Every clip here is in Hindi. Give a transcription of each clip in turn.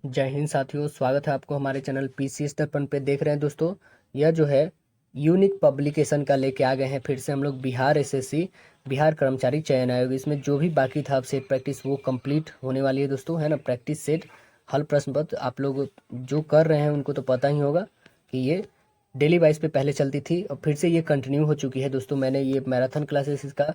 जय हिंद साथियों, स्वागत है आपको हमारे चैनल पीसीएस दर्पण पे। देख रहे हैं दोस्तों, यह जो है यूनिक पब्लिकेशन का लेके आ गए हैं फिर से हम लोग। बिहार एसएससी, बिहार कर्मचारी चयन आयोग, इसमें जो भी बाकी था सेट प्रैक्टिस वो कंप्लीट होने वाली है दोस्तों, है ना। प्रैक्टिस सेट हल प्रश्न पत्र आप लोग जो कर रहे हैं उनको तो पता ही होगा कि ये डेली वाइज पे पहले चलती थी और फिर से ये कंटिन्यू हो चुकी है दोस्तों। मैंने ये मैराथन क्लासेस इसका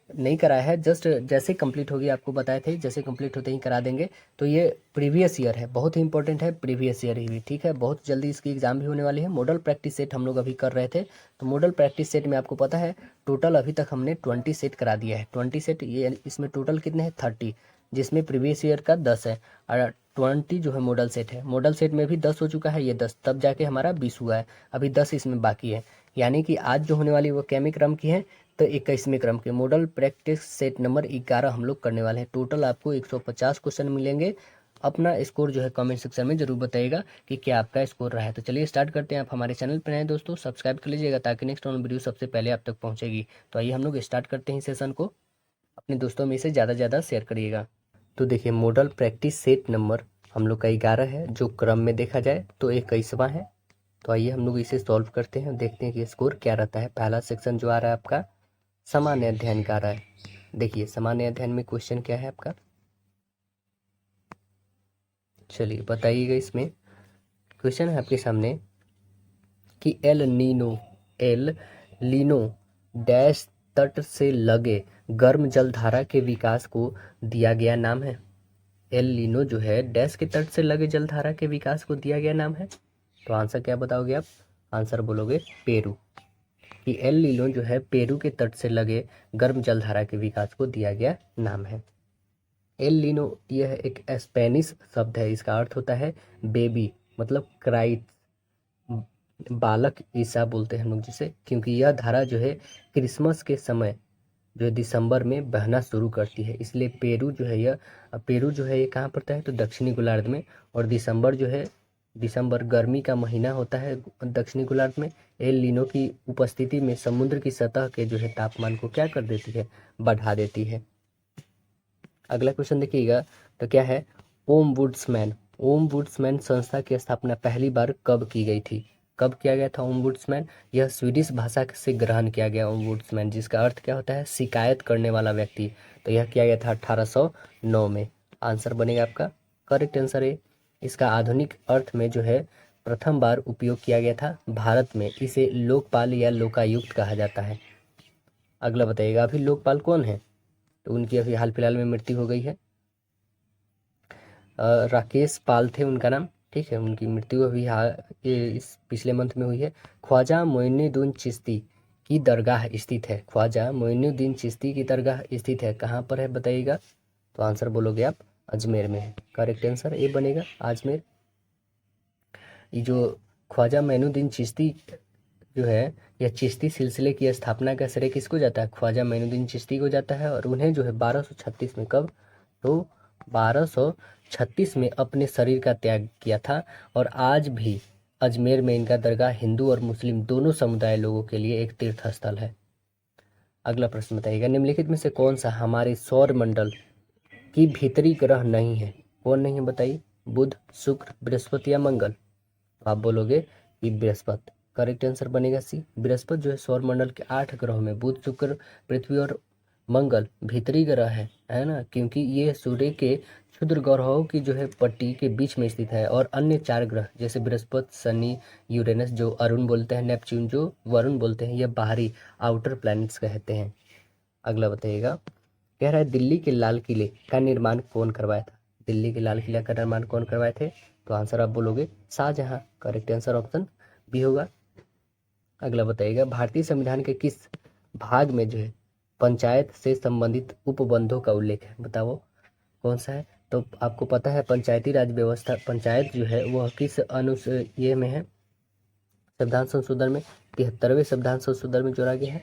नहीं कराया है, जस्ट जैसे कंप्लीट होगी आपको बताए थे, जैसे कंप्लीट होते ही करा देंगे। तो ये प्रीवियस ईयर है, बहुत ही इंपॉर्टेंट है, प्रीवियस ईयर ही भी, ठीक है। बहुत जल्दी इसकी एग्जाम भी होने वाली है। मॉडल प्रैक्टिस सेट हम लोग अभी कर रहे थे, तो मॉडल प्रैक्टिस सेट में आपको पता है टोटल अभी तक हमने 20 सेट करा दिया है। 20 सेट, ये इसमें टोटल कितने हैं 30, जिसमें प्रीवियस ईयर का 10 है और 20 जो है मॉडल सेट है। मॉडल सेट में भी 10 हो चुका है, ये 10 तब जाके हमारा 20 हुआ है, अभी 10 इसमें बाकी है। यानी कि आज जो होने वाली वो कैमी क्रम की है, तो 21वें क्रम के मॉडल प्रैक्टिस सेट नंबर 11 हम लोग करने वाले हैं। टोटल आपको 150 क्वेश्चन मिलेंगे। अपना स्कोर जो है कमेंट सेक्शन में जरूर बताइएगा कि क्या आपका स्कोर रहा है। तो चलिए स्टार्ट करते हैं। आप हमारे चैनल पर नए दोस्तों सब्सक्राइब कर लीजिएगा ताकि नेक्स्ट ऑन वीडियो सबसे पहले आप तक पहुंचेगी। तो आइए हम लोग स्टार्ट करते हैं सेशन को। अपने दोस्तों में इसे ज़्यादा से ज़्यादा शेयर करिएगा। तो देखिए, मॉडल प्रैक्टिस सेट नंबर हम लोग का 11 है, जो क्रम में देखा जाए तो 21वां है। तो आइए हम लोग इसे सॉल्व करते हैं, देखते हैं कि स्कोर क्या रहता है। पहला सेक्शन जो आ रहा है आपका सामान्य अध्ययन का आ रहा है। देखिए, सामान्य अध्ययन में क्वेश्चन क्या है आपका, चलिए बताइएगा। इसमें क्वेश्चन है आपके सामने कि एल लीनो डैश तट से लगे गर्म जलधारा के विकास को दिया गया नाम है। एल लीनो जो है डैश के तट से लगे जलधारा के विकास को दिया गया नाम है। तो आंसर क्या बताओगे आप? आंसर बोलोगे पेरू, कि एल लीनो जो है पेरू के तट से लगे गर्म जलधारा के विकास को दिया गया नाम है। एल लीनो यह एक स्पेनिश शब्द है, इसका अर्थ होता है बेबी, मतलब क्राइस्ट, बालक ईसा बोलते हैं हम लोग जिसे, क्योंकि यह धारा जो है क्रिसमस के समय जो है दिसंबर में बहना शुरू करती है। इसलिए पेरू जो है ये कहाँ पड़ता है, तो दक्षिणी गोलार्ध में। और दिसंबर जो है, दिसंबर गर्मी का महीना होता है दक्षिणी गोलार्ध में। एल लीनो की उपस्थिति में समुद्र की सतह के जो है तापमान को क्या कर देती है, बढ़ा देती है। अगला क्वेश्चन देखिएगा, तो क्या है, ओम वुड्समैन संस्था की स्थापना पहली बार कब की गई थी? कब किया गया था ओम वुड्समैन? यह स्वीडिश भाषा से ग्रहण किया गया ओम वुड्समैन, जिसका अर्थ क्या होता है, शिकायत करने वाला व्यक्ति। तो यह किया गया था 1809 में। आंसर बनेगा आपका करेक्ट आंसर है। इसका आधुनिक अर्थ में जो है प्रथम बार उपयोग किया गया था भारत में। इसे लोकपाल या लोकायुक्त कहा जाता है। अगला बताइएगा, अभी लोकपाल कौन है? तो उनकी अभी हाल फिलहाल में मृत्यु हो गई है। राकेश पाल थे उनका नाम, ठीक है। उनकी मृत्यु अभी ये इस पिछले मंथ में हुई है। ख्वाजा मोइनुद्दीन चिश्ती की दरगाह स्थित है। ख्वाजा मोइनुद्दीन चिश्ती की दरगाह स्थित है, कहाँ पर है बताइएगा? तो आंसर बोलोगे आप अजमेर में है। करेक्ट आंसर ए बनेगा, अजमेर। ये जो ख्वाजा मोइनुद्दीन चिश्ती जो है, यह चिश्ती सिलसिले की स्थापना का श्रेय किसको जाता है? ख्वाजा मोइनुद्दीन चिश्ती को जाता है। और उन्हें जो है 1236 में, कब, तो 1236 में अपने शरीर का त्याग किया था। और आज भी अजमेर में इनका दरगाह हिंदू और मुस्लिम दोनों समुदाय लोगों के लिए एक तीर्थ स्थल है। अगला प्रश्न बताइएगा, निम्नलिखित में से कौन सा हमारे सौर मंडल की भीतरी ग्रह नहीं है? कौन नहीं है बताइए? बुध, शुक्र, बृहस्पति या मंगल? आप बोलोगे कि बृहस्पति। करेक्ट आंसर बनेगा सी। बृहस्पति जो है सौरमंडल के 8 ग्रहों में बुध, शुक्र, पृथ्वी और मंगल भीतरी ग्रह है ना, क्योंकि ये सूर्य के क्षुद्र ग्रहों की जो है पट्टी के बीच में स्थित है। और अन्य 4 ग्रह जैसे बृहस्पति, शनि, यूरेनस जो अरुण बोलते हैं, नेपच्यून जो वरुण बोलते हैं, ये बाहरी आउटर प्लैनेट्स कहते हैं। अगला बताइएगा, कह रहा है दिल्ली के लाल किले का निर्माण कौन करवाया था? दिल्ली के लाल किला का निर्माण कौन करवाए थे? तो आंसर आप बोलोगे Shahjahan. Correct answer option B होगा। अगला बताइएगा, भारतीय संविधान के किस भाग में जो है पंचायत से संबंधित उपबंधों का उल्लेख है? बताओ कौन सा है? तो आपको पता है पंचायती राज व्यवस्था, पंचायत जो है वह किस ये में है, संविधान संशोधन में 73वें संविधान संशोधन में जोड़ा गया है।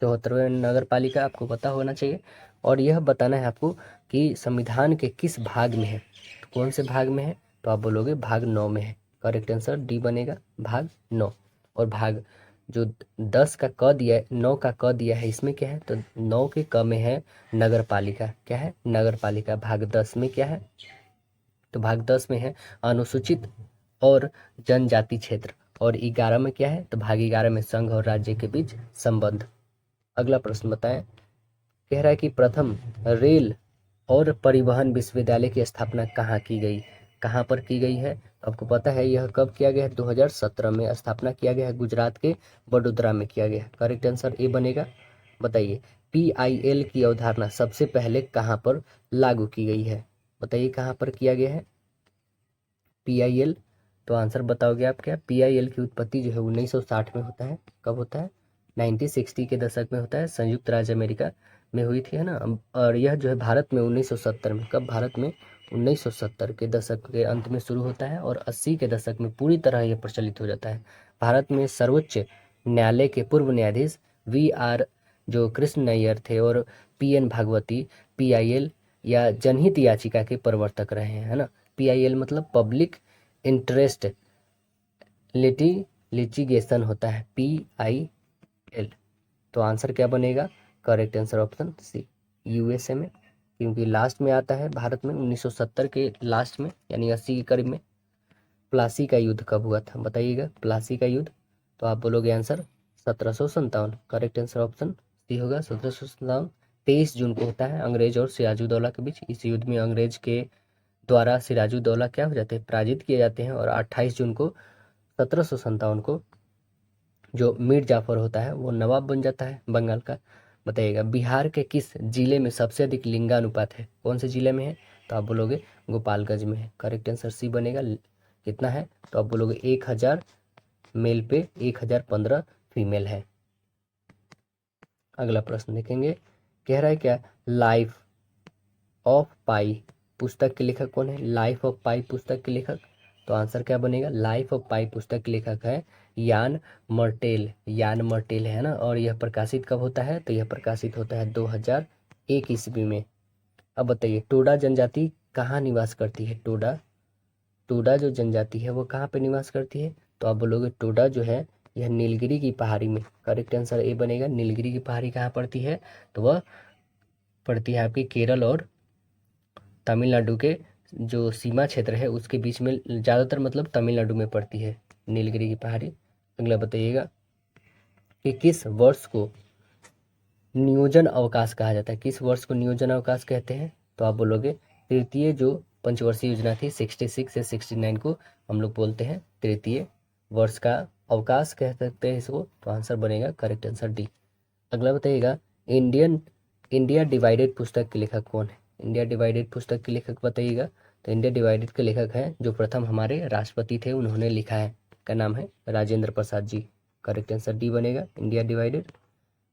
74वें नगर पालिका आपको पता होना चाहिए। और यह बताना है आपको कि संविधान के किस भाग में है। तो कौन से भाग में है? तो आप बोलोगे भाग 9 में है। करेक्ट आंसर डी बनेगा, भाग 9। और भाग जो 10 का क दिया है, 9 का क दिया है, इसमें क्या है? तो 9 के क में है नगर पालिका। क्या है? नगर पालिका। भाग 10 में क्या है? तो भाग 10 में है अनुसूचित और जनजाति क्षेत्र, और 11 में क्या है, तो भाग 11 में संघ और राज्य के बीच संबंध। अगला प्रश्न बताएं, कह रहा है कि प्रथम रेल और परिवहन विश्वविद्यालय की स्थापना कहाँ की गई, कहाँ पर की गई है? आपको पता है यह कब किया गया है? 2017 में स्थापना किया गया है, गुजरात के वडोदरा में किया गया है। करेक्ट आंसर ए बनेगा। बताइए PIL की अवधारणा सबसे पहले कहाँ पर लागू की गई है? बताइए कहाँ पर किया गया है PIL? तो आंसर बताओगे आप क्या? PIL की उत्पत्ति जो है 1960 में होता है। कब होता है? 1960 के दशक में होता है, संयुक्त राज्य अमेरिका में हुई थी, है ना। और यह जो है भारत में 1970 में, कब? भारत में 1970 के दशक के अंत में शुरू होता है और 80 के दशक में पूरी तरह यह प्रचलित हो जाता है। भारत में सर्वोच्च न्यायालय के पूर्व न्यायाधीश VR जो कृष्ण नैयर थे और PN भागवती PIL या जनहित याचिका के प्रवर्तक रहे हैं, है ना। PIL मतलब पब्लिक इंटरेस्ट लिटिगेशन होता है PIL। तो आंसर क्या बनेगा? Correct answer option C, USA में, क्योंकि लास्ट में आता है भारत में 1970 के लास्ट में, यानी 80 के करीब में। प्लासी का युद्ध कब हुआ था? बताइएगा प्लासी का युद्ध। तो आप बोलोगे answer 1757। Correct answer option C होगा 1757। 23 जून को होता है अंग्रेज और सिराजुद्दौला के बीच। इस युद्ध में अंग्रेज के द्वारा सिराजुद्दौला क्या हो जाते हैं? पराजित किए जाते हैं। और 28 जून को 1757 को जो मीर जाफर होता है वो नवाब बन जाता है बंगाल का। बताइएगा बिहार के किस जिले में सबसे अधिक लिंगानुपात है? कौन से जिले में है? तो आप बोलोगे गोपालगंज में है। करेक्ट आंसर सी बनेगा। कितना है? तो आप बोलोगे 1000 मेल पे 1015 फीमेल है। अगला प्रश्न देखेंगे, कह रहा है क्या? लाइफ ऑफ पाई पुस्तक के लेखक कौन है? लाइफ ऑफ पाई पुस्तक के लेखक, तो आंसर क्या बनेगा? लाइफ ऑफ पाई पुस्तक के लेखक है यान मर्टेल। यान मर्टेल है ना। और यह प्रकाशित कब होता है? तो यह प्रकाशित होता है 2001 ईस्वी में। अब बताइए टोडा जनजाति कहाँ निवास करती है? टोडा टोडा जो जनजाति है वो कहाँ पे निवास करती है? तो आप बोलोगे टोडा जो है यह नीलगिरी की पहाड़ी में। करेक्ट आंसर ए बनेगा। नीलगिरी की पहाड़ी कहाँ पड़ती है? तो वह पड़ती है आपकी केरल और तमिलनाडु के जो सीमा क्षेत्र है उसके बीच में, ज़्यादातर मतलब तमिलनाडु में पड़ती है नीलगिरी की पहाड़ी। अगला बताइएगा कि किस वर्ष को नियोजन अवकाश कहा जाता है? किस वर्ष को नियोजन अवकाश कहते हैं? तो आप बोलोगे तृतीय जो पंचवर्षीय योजना थी 66 से 69 को हम लोग बोलते हैं तृतीय वर्ष का अवकाश कह सकते हैं इसको। तो आंसर बनेगा करेक्ट आंसर डी। अगला बताइएगा इंडिया डिवाइडेड पुस्तक के लेखक कौन है? इंडिया डिवाइडेड पुस्तक के लेखक बताइएगा। तो इंडिया डिवाइडेड के लेखक हैं जो प्रथम हमारे राष्ट्रपति थे, उन्होंने लिखा है। का नाम है Rajendra Prasad ji. Correct answer D बनेगा इंडिया डिवाइडेड।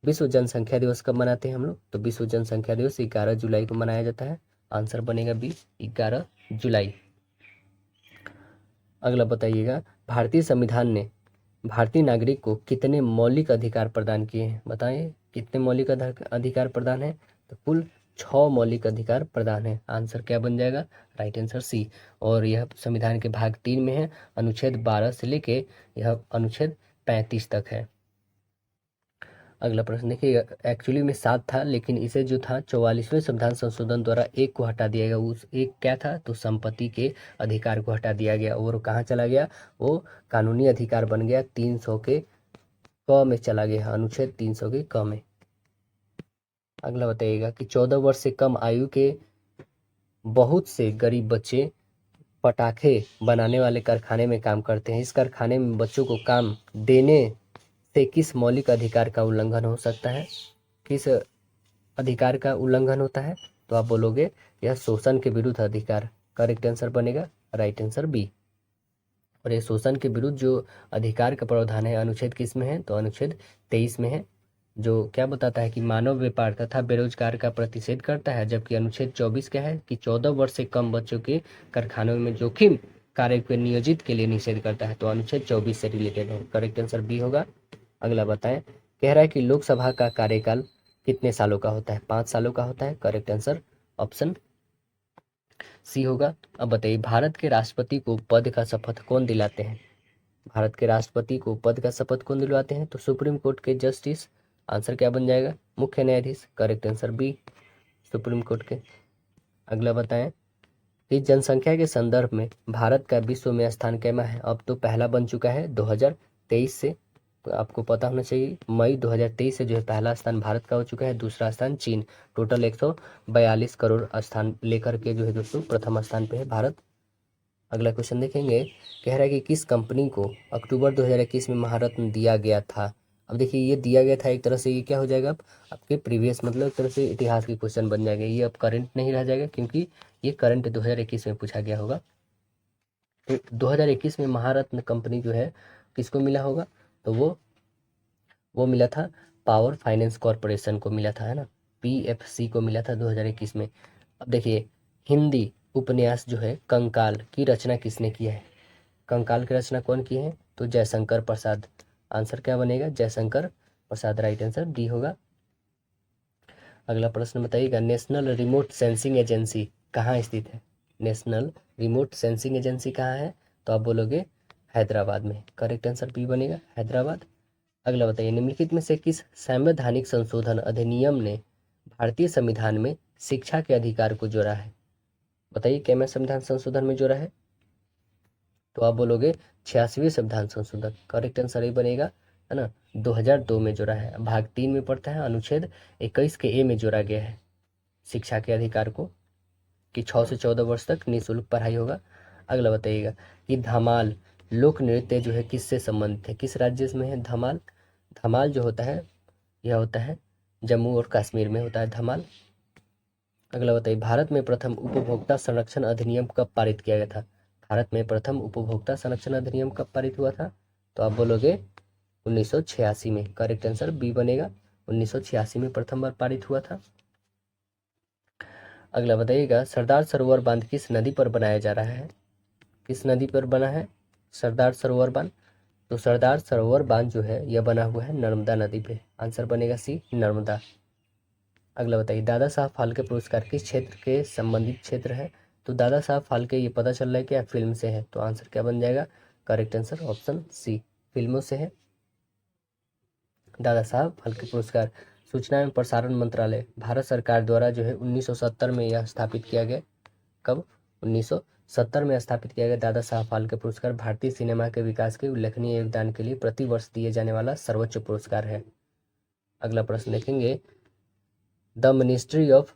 विश्व जनसंख्या दिवस कब मनाते हैं हम लोग? तो विश्व जनसंख्या दिवस 11 जुलाई को मनाया जाता है। आंसर बनेगा बी 11 जुलाई। अगला बताइएगा भारतीय संविधान ने भारतीय नागरिक को कितने मौलिक अधिकार प्रदान किए हैं? बताएं कितने मौलिक अधिकार प्रदान है? तो कुल 6 मौलिक अधिकार प्रदान है। आंसर क्या बन जाएगा? Right answer C. और यह संविधान के भाग 3 में है, अनुच्छेद 12 से लेके यह अनुच्छेद 35 तक है। अगला प्रश्न देखिए, एक्चुअली में 7 था लेकिन इसे जो था 44वें संविधान संशोधन द्वारा एक को हटा दिया गया। उस एक क्या था? तो संपत्ति के अधिकार को हटा दिया गया और कहाँ चला गया? वो कानूनी अधिकार बन गया 300 के क में चला गया, अनुच्छेद 300 के क में। अगला बताइएगा कि 14 वर्ष से कम आयु के बहुत से गरीब बच्चे पटाखे बनाने वाले कारखाने में काम करते हैं। इस कारखाने में बच्चों को काम देने से किस मौलिक अधिकार का उल्लंघन हो सकता है? किस अधिकार का उल्लंघन होता है? तो आप बोलोगे यह शोषण के विरुद्ध अधिकार। करेक्ट आंसर बनेगा राइट आंसर बी। और ये शोषण के विरुद्ध जो अधिकार का प्रावधान है अनुच्छेद किस में है? तो अनुच्छेद 23 में है, जो क्या बताता है कि मानव व्यापार तथा बेरोजगार का प्रतिषेध करता है। जबकि अनुच्छेद 24 क्या है कि 14 वर्ष से कम बच्चों के कारखानों में जोखिम कार्य को नियोजित के लिए निषेध करता है। तो अनुच्छेद 24 से रिलेटेड है। करेक्ट आंसर बी होगा। अगला बताएं, कह रहा है कि लोकसभा का कार्यकाल कितने सालों का होता है? 5 सालों का होता है। करेक्ट आंसर ऑप्शन सी होगा। अब बताइए भारत के राष्ट्रपति को पद का शपथ कौन दिलाते हैं? भारत के राष्ट्रपति को पद का शपथ कौन दिलवाते हैं? तो सुप्रीम कोर्ट के जस्टिस। आंसर क्या बन जाएगा? मुख्य न्यायाधीश। Correct answer B supreme court के। अगला बताएं, इस जनसंख्या के संदर्भ में भारत का विश्व में स्थान कैमा है? अब तो पहला बन चुका है 2023 से, तो आपको पता होना चाहिए। मई 2023 से जो है पहला स्थान भारत का हो चुका है, दूसरा स्थान चीन। टोटल 142 करोड़ स्थान लेकर के जो है दोस्तों प्रथम स्थान पे है भारत। अगला क्वेश्चन देखेंगे, कह रहा है कि किस कंपनी को अक्टूबर 2021 में महारत्न दिया गया था? अब देखिए ये दिया गया था, एक तरह से ये क्या हो जाएगा, अब आपके प्रीवियस मतलब एक तरह से इतिहास की क्वेश्चन बन जाएगा, ये अब करंट नहीं रह जाएगा क्योंकि ये करंट 2021 में पूछा गया होगा। तो 2021 में महारत्न कंपनी जो है किसको मिला होगा, तो वो मिला था पावर फाइनेंस कॉरपोरेशन को मिला था, है ना, PFC को मिला था 2021 में। अब देखिए हिंदी उपन्यास जो है कंकाल की रचना किसने किया है? कंकाल की रचना कौन की है? तो जयशंकर प्रसाद। आंसर क्या बनेगा? Jaishankar Prasad, right answer D होगा। अगला प्रश्न बताइएगा, नेशनल रिमोट सेंसिंग एजेंसी कहाँ स्थित है? नेशनल रिमोट सेंसिंग एजेंसी कहाँ है? तो आप बोलोगे हैदराबाद में, करेक्ट आंसर बी बनेगा, हैदराबाद। अगला बताइए, निम्नलिखित में से किस संवैधानिक संशोधन अधिनियम ने भारतीय संविधान में शिक्षा के अधिकार को जोड़ा है? बताइए क्या मैं संविधान संशोधन में जोड़ा है? तो आप बोलोगे 86वें संविधान संशोधन, करेक्ट आंसर ये बनेगा, है ना, 2002 में जोड़ा है। भाग 3 में पढ़ता है, अनुच्छेद 21 के ए में जोड़ा गया है शिक्षा के अधिकार को, कि 6 से 14 वर्ष तक निःशुल्क पढ़ाई होगा। अगला बताइएगा कि धमाल लोक नृत्य जो है किससे संबंधित है? किस राज्य में है धमाल? धमाल जो होता है यह होता है जम्मू और कश्मीर में होता है धमाल। अगला बताइए, भारत में प्रथम उपभोक्ता संरक्षण अधिनियम कब पारित किया गया था? भारत में प्रथम उपभोक्ता संरक्षण अधिनियम कब पारित हुआ था? तो आप बोलोगे 1986 में, करेक्ट आंसर बी बनेगा, 1986 में प्रथम बार पारित हुआ था। अगला बताइएगा, सरदार सरोवर बांध किस नदी पर बनाया जा रहा है? किस नदी पर बना है सरदार सरोवर बांध? तो सरदार सरोवर बांध जो है यह बना हुआ है नर्मदा नदी पे, आंसर बनेगा सी, नर्मदा। अगला बताइए, दादा साहब फाल्के पुरस्कार किस क्षेत्र के संबंधित क्षेत्र है? तो दादा साहब फाल्के ये पता चल रहा है क्या फिल्म से है, तो आंसर क्या बन जाएगा? करेक्ट आंसर ऑप्शन सी, फिल्मों से है। दादा साहब फाल्के पुरस्कार सूचना एवं प्रसारण मंत्रालय भारत सरकार द्वारा जो है 1970 में यह स्थापित किया गया। कब? 1970 में स्थापित किया गया। दादा साहब फाल्के पुरस्कार भारतीय सिनेमा के विकास के उल्लेखनीय योगदान के लिए प्रतिवर्ष दिए जाने वाला सर्वोच्च पुरस्कार है। अगला प्रश्न देखेंगे, the ministry of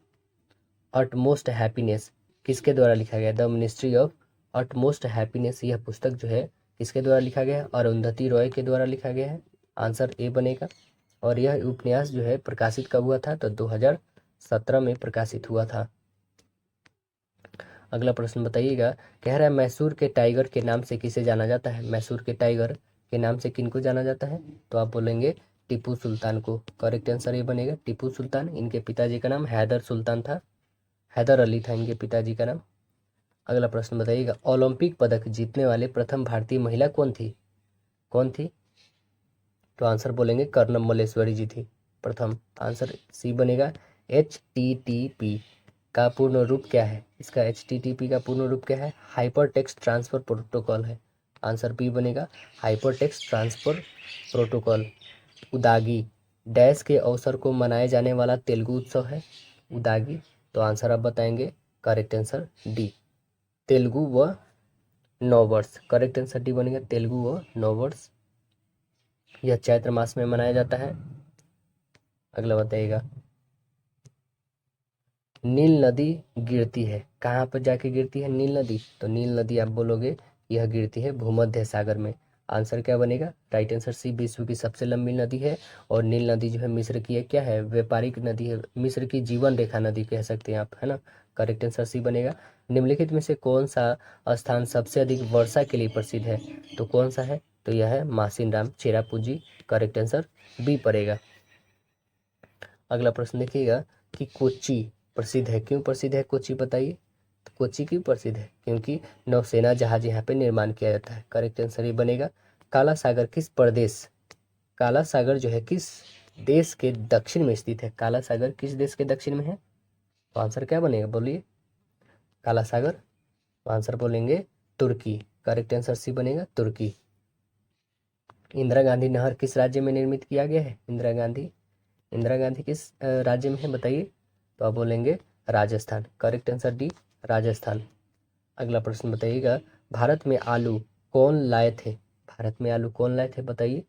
utmost happiness किसके द्वारा लिखा गया? The ministry of utmost happiness यह पुस्तक जो है किसके द्वारा लिखा गया है? अरुंधति रॉय के द्वारा लिखा गया है, आंसर ए बनेगा। और यह उपन्यास जो है प्रकाशित कब हुआ था? तो 2017 में प्रकाशित हुआ था। अगला प्रश्न बताइएगा, कह रहा है मैसूर के टाइगर के नाम से किसे जाना जाता है? मैसूर के टाइगर के नाम से किनको जाना जाता है? तो आप बोलेंगे टीपू सुल्तान को, करेक्ट आंसर ये बनेगा, टीपू सुल्तान। इनके पिताजी का नाम हैदर सुल्तान था, हैदर अली था इनके पिताजी का नाम। अगला प्रश्न बताइएगा, ओलंपिक पदक जीतने वाले प्रथम भारतीय महिला कौन थी? कौन थी? तो आंसर बोलेंगे कर्णम मल्लेश्वरी जी थी प्रथम, आंसर सी बनेगा। HTTP का पूर्ण रूप क्या है? इसका HTTP का पूर्ण रूप क्या है? हाइपर टेक्स्ट ट्रांसफर प्रोटोकॉल है, आंसर बी बनेगा, हाइपर टेक्स्ट ट्रांसफर प्रोटोकॉल। उदागी डैश के अवसर को मनाए जाने वाला तेलुगु उत्सव है, उदागी। तो आंसर आप बताएंगे, करेक्ट आंसर डी, तेलुगु व नववर्ष, करेक्ट आंसर डी बनेगा, तेलुगु व नववर्ष। यह चैत्र मास में मनाया जाता है। अगला बताइएगा, नील नदी गिरती है कहाँ पर जाके गिरती है नील नदी? तो नील नदी आप बोलोगे यह गिरती है भूमध्य सागर में, आंसर क्या बनेगा? राइट आंसर सी, विश्व की सबसे लंबी नदी है। और नील नदी जो है मिस्र की है, क्या है, व्यापारिक नदी है, मिस्र की जीवन रेखा नदी कह सकते हैं आप, है ना, करेक्ट आंसर सी बनेगा। निम्नलिखित में से कौन सा स्थान सबसे अधिक वर्षा के लिए प्रसिद्ध है? तो कौन सा है? तो यह है Mawsynram Cherrapunji, correct answer B पड़ेगा। अगला प्रश्न देखिएगा कि कोच्चि प्रसिद्ध है, क्यों प्रसिद्ध है कोच्चि बताइए? तो कोच्चि क्यों प्रसिद्ध है? क्योंकि नौसेना जहाज यहाँ पे निर्माण किया जाता है, करेक्ट आंसर ये बनेगा। काला सागर किस प्रदेश, काला सागर जो है किस देश के दक्षिण में स्थित है? काला सागर किस देश के दक्षिण में है? तो आंसर क्या बनेगा बोलिए? काला सागर, तो आंसर बोलेंगे तुर्की, करेक्ट आंसर सी बनेगा, तुर्की। इंदिरा गांधी नहर किस राज्य में निर्मित किया गया है? इंदिरा गांधी किस राज्य में है बताइए? तो आप बोलेंगे Rajasthan, correct answer D, Rajasthan. अगला प्रश्न बताइएगा, भारत में आलू कौन लाए थे? भारत में आलू कौन लाए थे बताइए।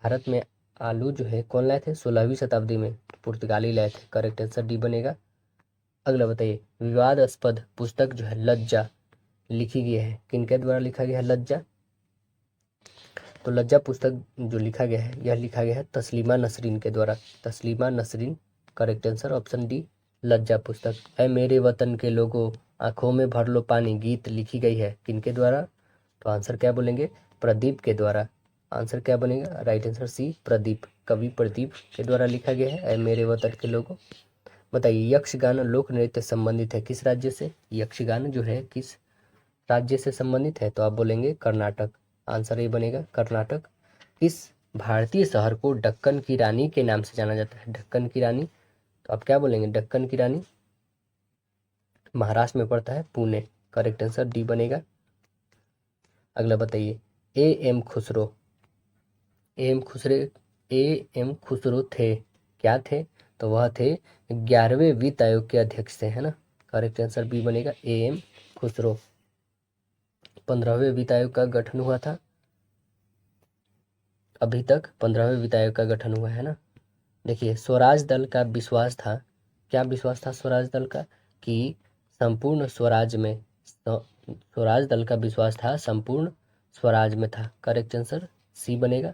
भारत में आलू जो है कौन लाए थे? 16वीं शताब्दी में पुर्तगाली लाए थे। करेक्ट आंसर डी बनेगा। अगला बताइए, विवादास्पद पुस्तक जो है लज्जा लिखी गई है, किनके द्वारा लिखा गया है लज्जा? तो लज्जा पुस्तक जो लिखा गया है यह लिखा गया है तस्लीमा नसरीन के द्वारा। Taslima Nasrin, correct answer option D Lajja पुस्तक। ऐ मेरे वतन के लोगों आंखों में भर लो पानी गीत लिखी गई है किनके द्वारा? तो आंसर क्या बोलेंगे? प्रदीप के द्वारा। आंसर क्या बनेगा? राइट आंसर सी प्रदीप, कवि प्रदीप के द्वारा लिखा गया है ऐ मेरे वतन के लोगों। बताइए, यक्षगान लोक नृत्य संबंधित है किस राज्य से? यक्षगान जो है किस राज्य से संबंधित है? तो आप बोलेंगे कर्नाटक। आंसर ये बनेगा कर्नाटक। इस भारतीय शहर को दक्कन की रानी के नाम से जाना जाता है। दक्कन की रानी, तो आप क्या बोलेंगे? दक्कन की रानी महाराष्ट्र में पड़ता है, पुणे। करेक्ट आंसर डी बनेगा। अगला बताइए, A M Khusro, A M Khusro थे, क्या थे? तो वह थे 11वें वित्त आयोग के अध्यक्ष थे, है ना। करेक्ट आंसर बी बनेगा ए एम खुसरो। 15वें वित्त आयोग का गठन हुआ था, अभी तक 15वें वित्त आयोग का गठन हुआ है ना। देखिए, स्वराज दल का विश्वास था, क्या विश्वास था स्वराज दल का? कि संपूर्ण स्वराज में, स्वराज दल का विश्वास था संपूर्ण स्वराज में था। करेक्ट आंसर सी बनेगा।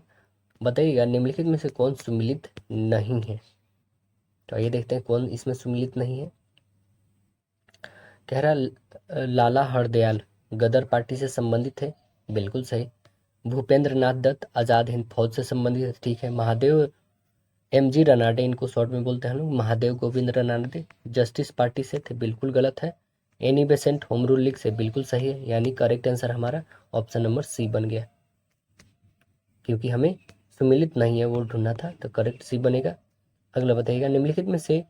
बताइएगा, निम्नलिखित में से कौन सुमिलित नहीं है? तो आइए देखते हैं कौन इसमें सुमिलित नहीं है। कह रहा लाला हरदयाल गदर पार्टी से संबंधित है, बिल्कुल सही। भूपेंद्र नाथ दत्त आजाद हिंद फौज से संबंधित है, ठीक है। महादेव एमजी रनाडे, इनको शॉर्ट में बोलते हैं लोग, महादेव गोविंद रनाडे जस्टिस पार्टी से थे, बिल्कुल गलत है। Annie Besant home rule league से, बिल्कुल सही है। यानी करेक्ट आंसर हमारा ऑप्शन नंबर सी बन गया, क्योंकि हमें सुमिलित नहीं है वो ढूंढना था, तो करेक्ट सी बनेगा। अगला बताइएगा, निम्नलिखित में से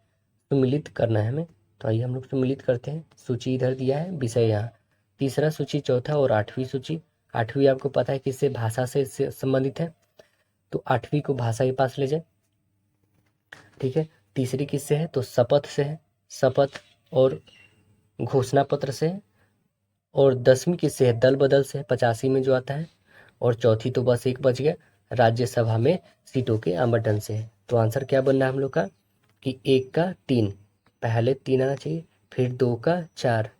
सुमिलित करना है हमें, तो आइए हम लोग सुमिलित करते हैं। सूची इधर दिया है, विषय यहाँ, तीसरा सूची, चौथा और 8वीं सूची। 8वीं आपको पता है किससे? भाषा से संबंधित है, तो 8वीं को भाषा के पास ले जाए, ठीक है। तीसरी किससे है? तो शपथ से है, शपथ और घोषणा पत्र से है। और 10वीं किससे है? दल बदल से है, 85 में जो आता है। और चौथी तो बस एक बच गया, राज्यसभा में सीटों के आवंटन से है। तो आंसर क्या बनना है हम लोग का? कि 1 का 3, पहले 3 आना चाहिए, फिर 2 का 4,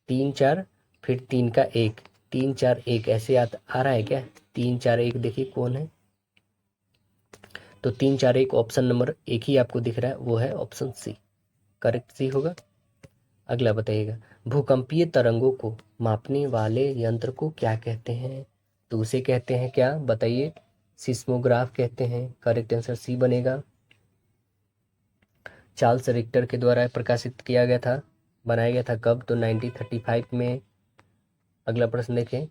3 4, फिर 3 का 1, 3 4 1, ऐसे आ रहा है क्या? 3 4 1, देखिए कौन है? तो 3 4 1 ऑप्शन नंबर 1 ही आपको दिख रहा है, वो है ऑप्शन सी, करेक्ट सी होगा। अगला बताइएगा, भूकंपीय तरंगों को मापने वाले यंत्र को क्या कहते हैं? तो उसे कहते हैं क्या बताइए? सिस्मोग्राफ कहते हैं। करेक्ट आंसर सी बनेगा। चार्ल्स रिक्टर के द्वारा प्रकाशित किया गया था, बनाया गया था कब? तो 1935 में। अगला प्रश्न देखें,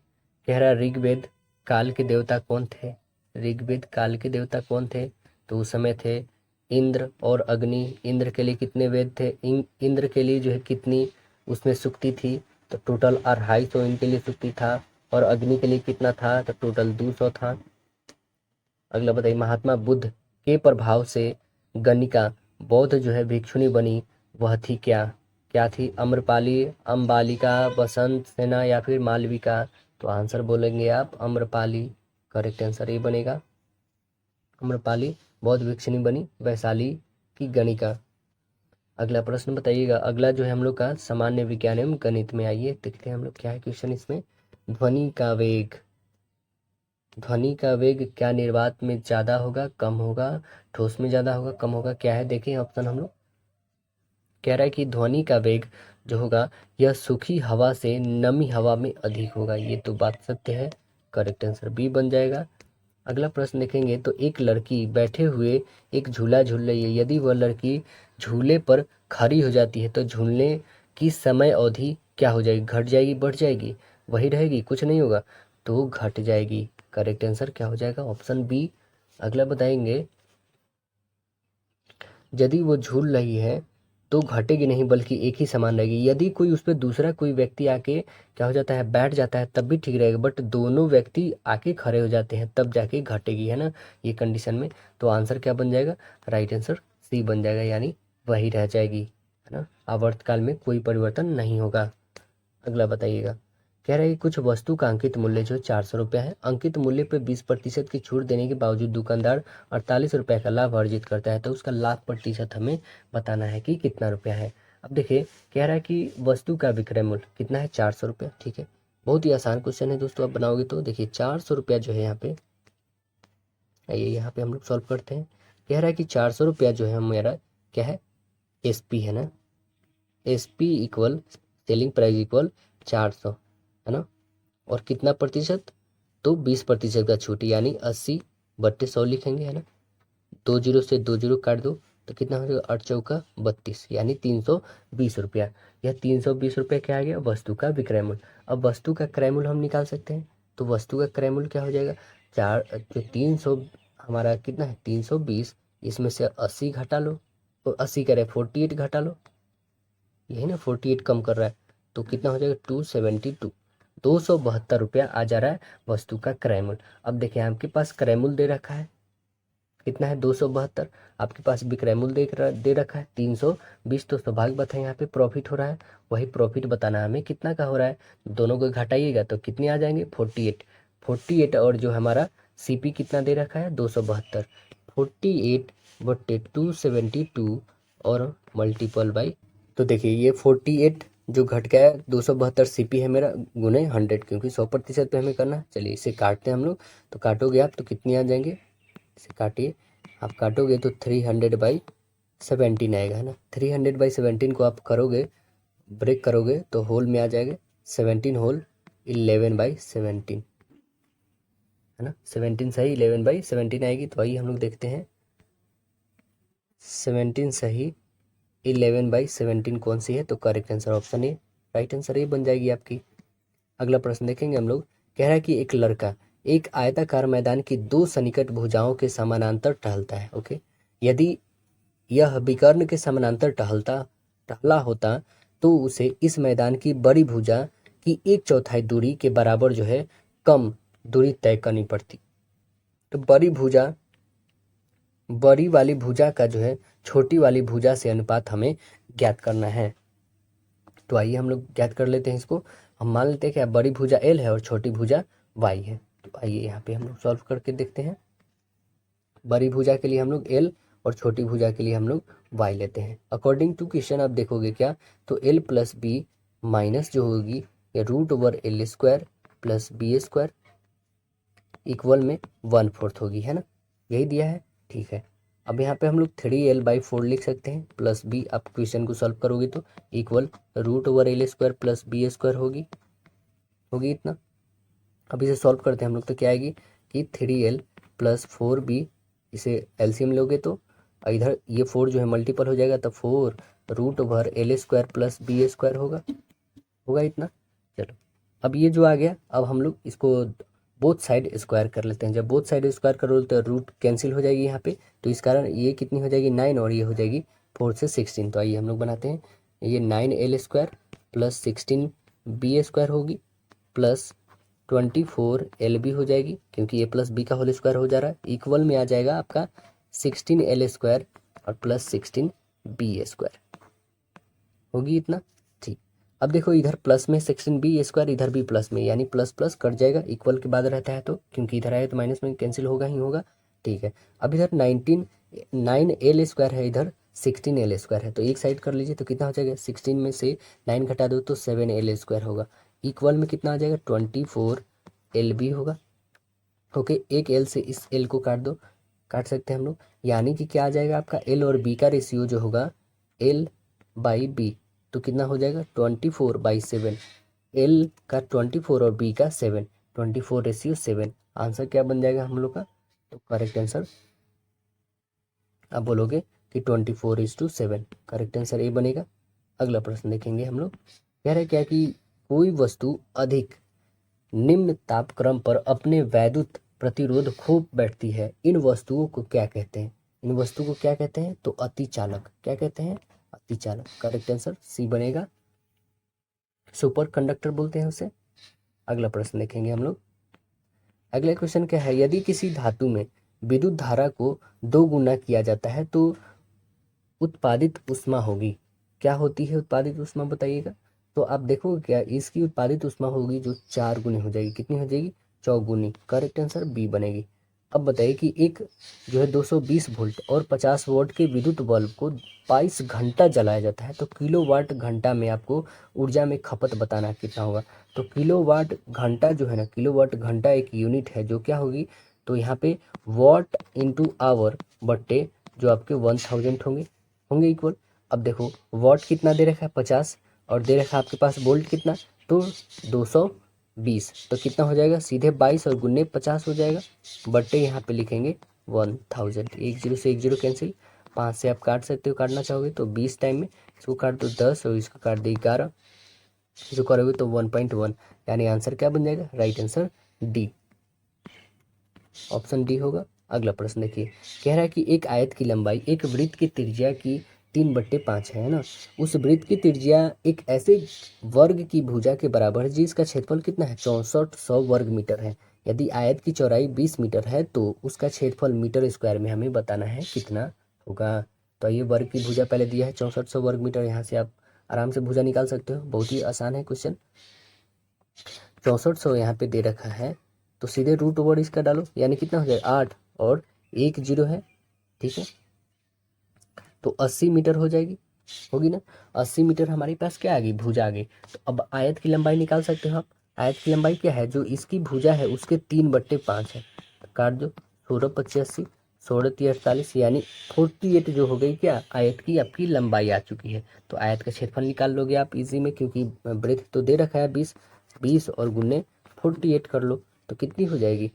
कह रहा ऋग्वेद काल के देवता कौन थे? ऋग्वेद काल के देवता कौन थे? तो उस समय थे इंद्र और अग्नि। इंद्र के लिए कितने वेद थे? इंद्र के लिए जो है कितनी उसमें सुक्ति थी? तो टोटल 250 इनके लिए सुक्ति था। और अग्नि के लिए कितना था? तो टोटल 200 था। अगला बताइए, महात्मा बुद्ध के प्रभाव से गणिका बौद्ध जो है भिक्षुणी बनी, वह थी क्या? क्या थी? अम्रपाली, अम्बालिका, बसंत सेना या फिर मालविका? तो आंसर बोलेंगे आप अम्रपाली। करेक्ट आंसर ये बनेगा अम्रपाली बौद्ध भिक्षुणी बनी, वैशाली की गणिका। अगला प्रश्न बताइएगा, अगला जो है हम लोग का सामान्य विज्ञान एवं गणित में। आइए देखते हैं हम लोग क्या है क्वेश्चन इसमें। ध्वनि का वेग, ध्वनि का वेग क्या निर्वात में ज्यादा होगा, कम होगा, ठोस में ज्यादा होगा, कम होगा, क्या है? देखिए ऑप्शन हम लोग, कह रहा है कि ध्वनि का वेग जो होगा यह सूखी हवा से नमी हवा में अधिक होगा, ये तो बात सत्य है। करेक्ट आंसर बी बन जाएगा। अगला प्रश्न देखेंगे, तो एक लड़की बैठे हुए एक झूला झूल रही है, यदि वह लड़की झूले पर खड़ी हो जाती है तो झूलने की समय अवधि क्या हो जाएगी? घट जाएगी, बढ़ जाएगी? वही रहेगी, कुछ नहीं होगा, तो घट जाएगी। करेक्ट आंसर क्या हो जाएगा? Option B. अगला बताएंगे, यदि वो झूल रही है तो घटेगी नहीं बल्कि एक ही समान रहेगी। यदि कोई उस पर दूसरा कोई व्यक्ति आके क्या हो जाता है? बैठ जाता है, तब भी ठीक रहेगा, बट दोनों व्यक्ति आके खड़े हो जाते हैं तब जाके घटेगी, है ना, ये कंडीशन में। तो आंसर क्या बन जाएगा? राइट आंसर सी बन जाएगा, यानी वही रह जाएगी, है ना, आवर्तकाल में कोई परिवर्तन नहीं होगा। अगला बताइएगा, कह रहा है कि कुछ वस्तु का अंकित मूल्य जो 400 रुपया है, अंकित मूल्य पे 20% की छूट देने के बावजूद दुकानदार 48 रुपये का लाभ अर्जित करता है, तो उसका लाभ प्रतिशत हमें बताना है कि कितना रुपया है। अब देखिए, कह रहा है कि वस्तु का विक्रय मूल्य कितना है, 400 रुपया। ठीक है, बहुत ही आसान क्वेश्चन है दोस्तों, आप बनाओगे तो। देखिए 400 रुपया जो है यहाँ पे, आइए यहाँ पे हम लोग सॉल्व करते हैं। कह रहा है कि 400 रुपया जो है मेरा क्या है, SP है ना, SP equal selling price equal 400 है ना, और कितना प्रतिशत, तो 20% का छूट, यानी 80/100 लिखेंगे है ना, 20 से 20 काट दो तो कितना हो जाएगा, 8×4 = 32, यानी 320 रुपया। यह 320 रुपया क्या आ गया, वस्तु का विक्रय मूल्य। अब वस्तु का क्रय मूल्य हम निकाल सकते हैं, तो वस्तु का क्रय मूल्य क्या हो जाएगा, जो 300 हमारा कितना है 320, इसमें से 80 घटा लो, तो 80 करे 48 घटा लो, यही ना 48 कम कर रहा है, तो कितना हो जाएगा 272, 272 रुपया आ जा रहा है वस्तु का क्रय मूल्य। अब देखिए आपके पास क्रय मूल्य दे रखा है कितना है 272, आपके पास विक्रय मूल्य दे रखा है 320, तो स्वाभाविक बात है यहाँ पे प्रॉफिट हो रहा है, वही प्रॉफिट बताना है हमें कितना का हो रहा है। दोनों को घटाइएगा तो कितने आ जाएंगे 48, 48 और जो हमारा CP कितना दे रखा है 272, 48/272 और मल्टीपल बाई, तो देखिए ये 48 जो घट गया है 272 CP है मेरा, गुने 100, क्योंकि 100% पे हमें करना है। चलिए इसे काटते हैं हम लोग, तो काटोगे आप तो कितने आ जाएंगे, इसे काटिए, आप काटोगे तो 300/17 आएगा है ना, 300/17 को आप करोगे, ब्रेक करोगे तो होल में आ जाएगा 17 होल 11/17 है ना, 17 सही 11/17 आएगी। तो आइए हम लोग देखते हैं 17 सही 11/17 कौन सी है, तो correct answer option A, right answer A बन जाएगी आपकी। अगला प्रश्न देखेंगे हम लोग, कह रहा है कि एक लड़का एक आयताकार मैदान की दो सन्निकट भुजाओं के समानांतर टहलता है। ओके, यदि यह विकर्ण के समानांतर टहला होता तो उसे इस मैदान की बड़ी भुजा की 1/4 दूरी के बराबर जो है कम दूरी तय करनी पड़ती। तो बड़ी वाली भुजा का जो है छोटी वाली भुजा से अनुपात हमें ज्ञात करना है। तो आइए हम लोग ज्ञात कर लेते हैं इसको। हम मान लेते हैं कि बड़ी भुजा L है और छोटी भुजा Y है। तो आइए यहाँ पे हम लोग सॉल्व करके देखते हैं। बड़ी भुजा के लिए हम लोग L और छोटी भुजा के लिए हम लोग Y लेते हैं। अकॉर्डिंग टू क्वेश्चन आप देखोगे क्या, तो L + B माइनस जो होगी ये √L² + B² इक्वल में 1/4 होगी है ना, यही दिया है। ठीक है, अब यहाँ पे हम लोग 3L/4 लिख सकते हैं, प्लस B आप क्वेश्चन को सॉल्व करोगे तो इक्वल √L² + B² होगी इतना। अब इसे सॉल्व करते हैं हम लोग, तो क्या आएगी कि 3L + 4B, इसे एलसीएम लोगे तो इधर ये 4 जो है मल्टीपल हो जाएगा, तो 4 √L² + B² होगा इतना। चलो अब ये जो आ गया, अब हम लोग इसको बोथ साइड स्क्वायर कर लेते हैं। जब बोथ साइड स्क्वायर करोगे तो रूट कैंसिल हो जाएगी यहाँ पे, तो इस कारण ये कितनी हो जाएगी 9 और ये हो जाएगी 4 से 16। तो आइए हम लोग बनाते हैं, ये 9L² + 16B² होगी प्लस 24LB हो जाएगी, क्योंकि A + B का होल स्क्वायर हो जा रहा है, इक्वल में आ जाएगा आपका 16L² और प्लस 16B² होगी इतना। ठीक, अब देखो इधर प्लस में 16B², इधर भी प्लस में, यानी प्लस प्लस कट जाएगा, इक्वल के बाद रहता है तो, क्योंकि इधर आए तो माइनस में कैंसिल होगा ही होगा। ठीक है, अब इधर 9L² है, इधर 16L² है, तो एक साइड कर लीजिए तो कितना हो जाएगा, 16 में से 9 घटा दो तो 7L² होगा, इक्वल में कितना आ जाएगा 24LB होगा। ओके, एक L से इस L को काट सकते हैं हम लोग, यानी कि क्या आ जाएगा आपका L और B का रेशियो जो होगा L/B, तो कितना हो जाएगा 24/7, L का 24 और B का 7, 24:7। आंसर क्या बन जाएगा हम लोग का, तो करेक्ट आंसर आप बोलोगे कि 24:7, करेक्ट आंसर ए बनेगा। अगला प्रश्न देखेंगे हम लोग, कह रहे क्या कि कोई वस्तु अधिक निम्न तापक्रम पर अपने वैद्युत प्रतिरोध खो बैठती है, इन वस्तुओं को क्या कहते हैं, इन वस्तु को क्या कहते हैं, तो अतिचालक, क्या कहते हैं, अतिचालक। करेक्ट आंसर सी बनेगा, सुपर कंडक्टर बोलते हैं उसे। अगला प्रश्न देखेंगे हम लोग, अगला क्वेश्चन क्या है, यदि किसी धातु में विद्युत धारा को 2 गुना किया जाता है तो उत्पादित ऊष्मा होगी, क्या होती है उत्पादित ऊष्मा बताइएगा। तो आप देखो क्या इसकी उत्पादित ऊष्मा होगी जो 4 गुनी हो जाएगी, कितनी हो जाएगी, 4 गुनी। करेक्ट आंसर बी बनेगी। अब बताइए कि एक जो है 220 वोल्ट और 50 वोल्ट के विद्युत बल्ब को 22 घंटा जलाया जाता है, तो किलोवाट घंटा में आपको ऊर्जा में खपत बताना कितना होगा। तो किलोवाट घंटा जो है ना, किलोवाट घंटा एक यूनिट है जो क्या होगी, तो यहाँ पे वॉट इंटू आवर बट्टे जो आपके 1000 होंगे होंगे इक्वल। अब देखो वॉट कितना दे रखा है 50 और दे रखा है आपके पास वोल्ट कितना, तो 220, तो कितना हो जाएगा सीधे 22 और गुन्ने 50 हो जाएगा बट्टे यहाँ पे लिखेंगे 1000। एक जीरो से एक जीरो कैंसिल, 5 से आप काट सकते हो, काटना चाहोगे तो 20 टाइम में इसको काट दो 10 और इसको काट दो 11, इसको करोगे तो 1.1, यानी आंसर क्या बन जाएगा, right answer D, option D होगा। अगला प्रश्न देखिए, कह रहा है कि एक आयत की लंबाई एक वृत्त की त्रिज्या की 3/5 है ना। उस वृत्त की त्रिज्या एक ऐसे वर्ग की भुजा के बराबर है जिसका क्षेत्रफल कितना है, 6400 वर्ग मीटर है। यदि आयत की चौड़ाई 20 मीटर है तो उसका क्षेत्रफल मीटर स्क्वायर में हमें बताना है कितना होगा। तो ये वर्ग की भुजा पहले दिया है 6400 वर्ग मीटर, यहाँ से आप आराम से भुजा निकाल सकते हो, बहुत ही आसान है क्वेश्चन। 6400 यहाँ पे दे रखा है, तो सीधे रूट ओवर इसका डालो, यानी कितना हो जाएगा 8 और 1 जीरो है, ठीक है, तो 80 मीटर हो जाएगी, होगी ना। 80 मीटर हमारे पास क्या आ गई, भुजा आ गई। तो अब आयत की लंबाई निकाल सकते हो आप। आयत की लंबाई क्या है, जो इसकी भुजा है उसके 3/5 है, तो काट दो 16 25 80, 16 3 48, यानी 48 जो हो गई क्या, आयत की आपकी लंबाई आ चुकी है। तो आयत का क्षेत्रफल निकाल लोगे आप इजी में, क्योंकि ब्रेथ तो दे रखा है 20, 20 और गुने 48 कर लो, तो कितनी हो जाएगी,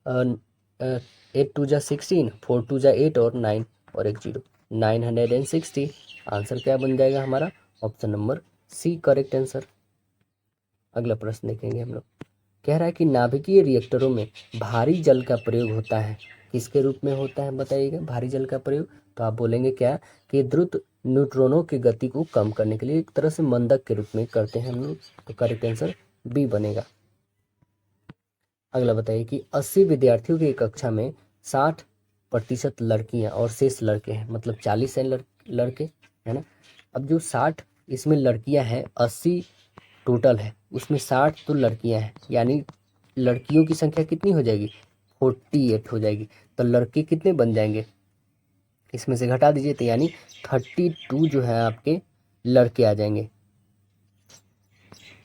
8 2 जा 16, 4 2 जा 8 और 9 और एक जीरो, 960। आंसर क्या बन जाएगा हमारा, option number C correct answer. अगला प्रश्न देखेंगे हम लोग, कह रहा है कि नाभिकीय रिएक्टरों में भारी जल का प्रयोग होता है, किसके रूप में होता है बताइएगा भारी जल का प्रयोग। तो आप बोलेंगे क्या, कि द्रुत न्यूट्रॉनों की गति को कम करने के लिए, एक तरह से मंदक के रूप में करते हैं हम लोग, तो करेक्ट आंसर बी बनेगा। अगला बताइए कि 80 विद्यार्थियों की कक्षा में 60% लड़कियां और शेष लड़के हैं, मतलब 40 हैं लड़के, है ना। अब जो 60 इसमें लड़कियां हैं, 80 टोटल है, उसमें 60 तो लड़कियां हैं, यानी लड़कियों की संख्या कितनी हो जाएगी, 48 हो जाएगी। तो लड़के कितने बन जाएंगे, इसमें से घटा दीजिए, तो यानी 32 जो है आपके लड़के आ जाएंगे।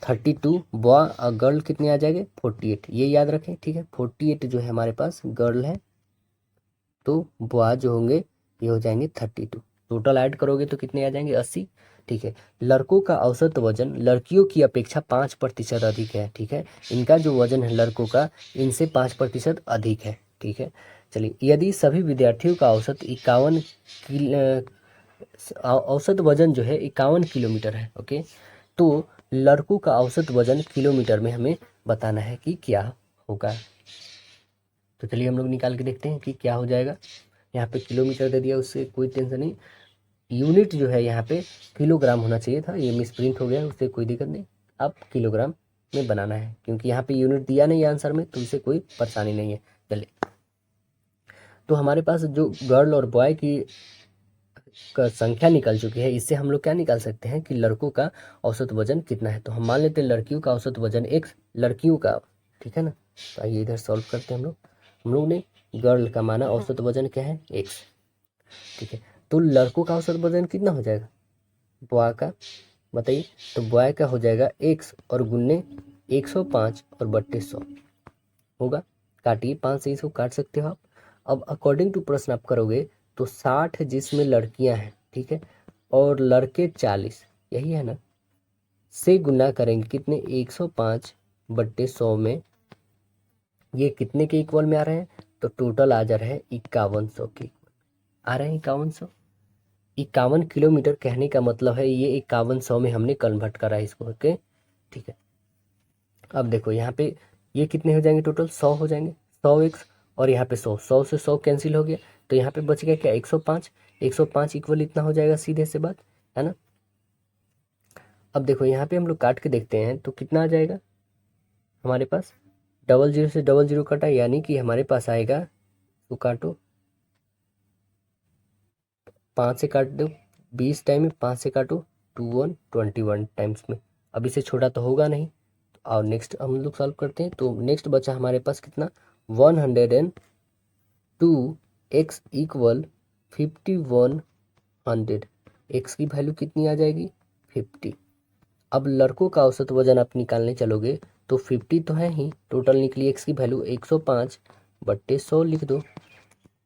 32 बॉय और गर्ल कितने आ जाएंगे, 48, ये याद रखें, ठीक है। 48 जो है हमारे पास गर्ल है, तो बॉय जो होंगे ये हो जाएंगे 32, टोटल ऐड करोगे तो कितने आ जाएंगे, 80, ठीक है। लड़कों का औसत वजन लड़कियों की अपेक्षा 5% अधिक है, ठीक है। इनका जो वजन है लड़कों का इनसे 5% अधिक है, ठीक है। चलिए, यदि सभी विद्यार्थियों का औसत 51 औसत वजन जो है 51 किलोमीटर है, ओके, तो लड़कों का औसत वजन किलोमीटर में हमें बताना है कि क्या होगा। तो चलिए हम लोग निकाल के देखते हैं कि क्या हो जाएगा। यहाँ पे किलोमीटर दे दिया, उससे कोई टेंशन नहीं, यूनिट जो है यहाँ पे किलोग्राम होना चाहिए था, ये मिसप्रिंट हो गया, उससे कोई दिक्कत नहीं। अब किलोग्राम में बनाना है, क्योंकि यहाँ पे यूनिट दिया नहीं है आंसर में, तो इससे कोई परेशानी नहीं है। चलिए, तो हमारे पास जो गर्ल और बॉय की का संख्या निकल चुकी है, इससे हम लोग क्या निकाल सकते हैं कि लड़कों का औसत वजन कितना है। तो हम मान लेते हैं लड़कियों का औसत वजन x, लड़कियों का, ठीक है ना। तो आइए इधर सॉल्व करते हैं हम लोग ने गर्ल का माना औसत वजन क्या है, x, ठीक है। तो लड़कों का औसत वजन कितना हो जाएगा, बॉय का बताइए, तो बॉय का हो जाएगा x और गुन्ने 105 और बट्टे 100 होगा। काटिए, 5 से इसको काट सकते हो आप। अब अकॉर्डिंग टू प्रश्न आप करोगे तो 60 जिसमें लड़कियां हैं, ठीक है, और लड़के 40, यही है ना, से गुना करेंगे कितने, 105 बट्टे 100 में, ये कितने के इक्वल में आ रहे हैं, तो टोटल आ जा रहा है 5100 के आ रहे हैं, 5100। 51 किलोमीटर कहने का मतलब है ये 5100 में हमने कन्वर्ट करा है इसको, ओके, ठीक है। अब देखो यहाँ पे ये कितने हो जाएंगे, टोटल 100 हो जाएंगे, 100x और यहाँ पे 100, 100 से 100 कैंसिल हो गया, तो यहाँ पे बच गया क्या, 105, 105 इक्वल इतना हो जाएगा, सीधे से बात है ना। अब देखो यहाँ पे हम लोग काट के देखते हैं तो कितना आ जाएगा हमारे पास, 00 से 00 कटा, यानी कि हमारे पास आएगा, तो काटो, 5 से काट दो, 20 टाइम में 5 से काटो 21 टाइम्स में। अब इसे छोटा तो होगा नहीं, और नेक्स्ट हम लोग सॉल्व करते हैं। तो नेक्स्ट बचा हमारे पास कितना, 102 x इक्वल 5100। x की वैल्यू कितनी आ जाएगी, 50। अब लड़कों का औसत वजन आप निकालने चलोगे तो 50 तो है ही, टोटल निकली x की वैल्यू 105/100 लिख दो।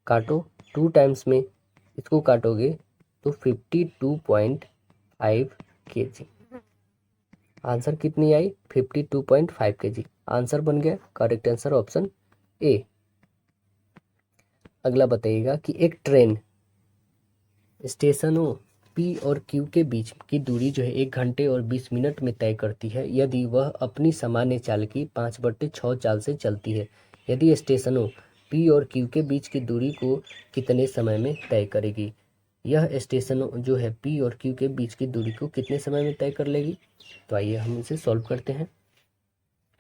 काटो 2 टाइम्स में इसको काटोगे तो 52.5 kg। आंसर कितनी आई, 52.5 kg। आंसर बन गया करेक्ट आंसर ऑप्शन ए। अगला बताइएगा कि एक ट्रेन स्टेशनों पी और क्यू के बीच की दूरी जो है 1 घंटे और 20 मिनट में तय करती है यदि वह अपनी सामान्य चाल की 5/6 चाल से चलती है। यदि स्टेशनों पी और क्यू के बीच की दूरी को कितने समय में तय करेगी। यह स्टेशनों जो है पी और क्यू के बीच की दूरी को कितने समय में तय कर लेगी। तो आइए हम इसे सॉल्व करते हैं।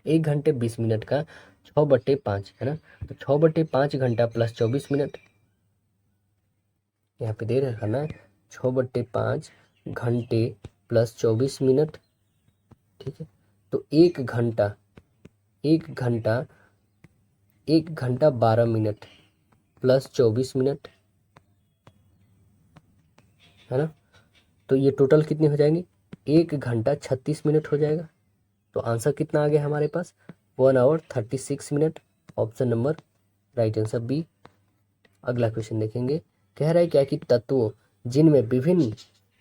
1 घंटे 20 मिनट का 6/5 है ना, तो 6/5 घंटा प्लस 24 मिनट, यहाँ पे दे रखा ना 6/5 घंटे प्लस 24 मिनट। ठीक है, तो 1 घंटा 12 मिनट प्लस 24 मिनट है ना, तो ये टोटल कितनी हो जाएंगी, 1 घंटा 36 मिनट हो जाएगा। तो आंसर कितना आ गया हमारे पास, 1 hour 36 minute. Option number right answer B. अगला क्वेश्चन देखेंगे। कह रहा है क्या कि तत्वों जिनमें विभिन्न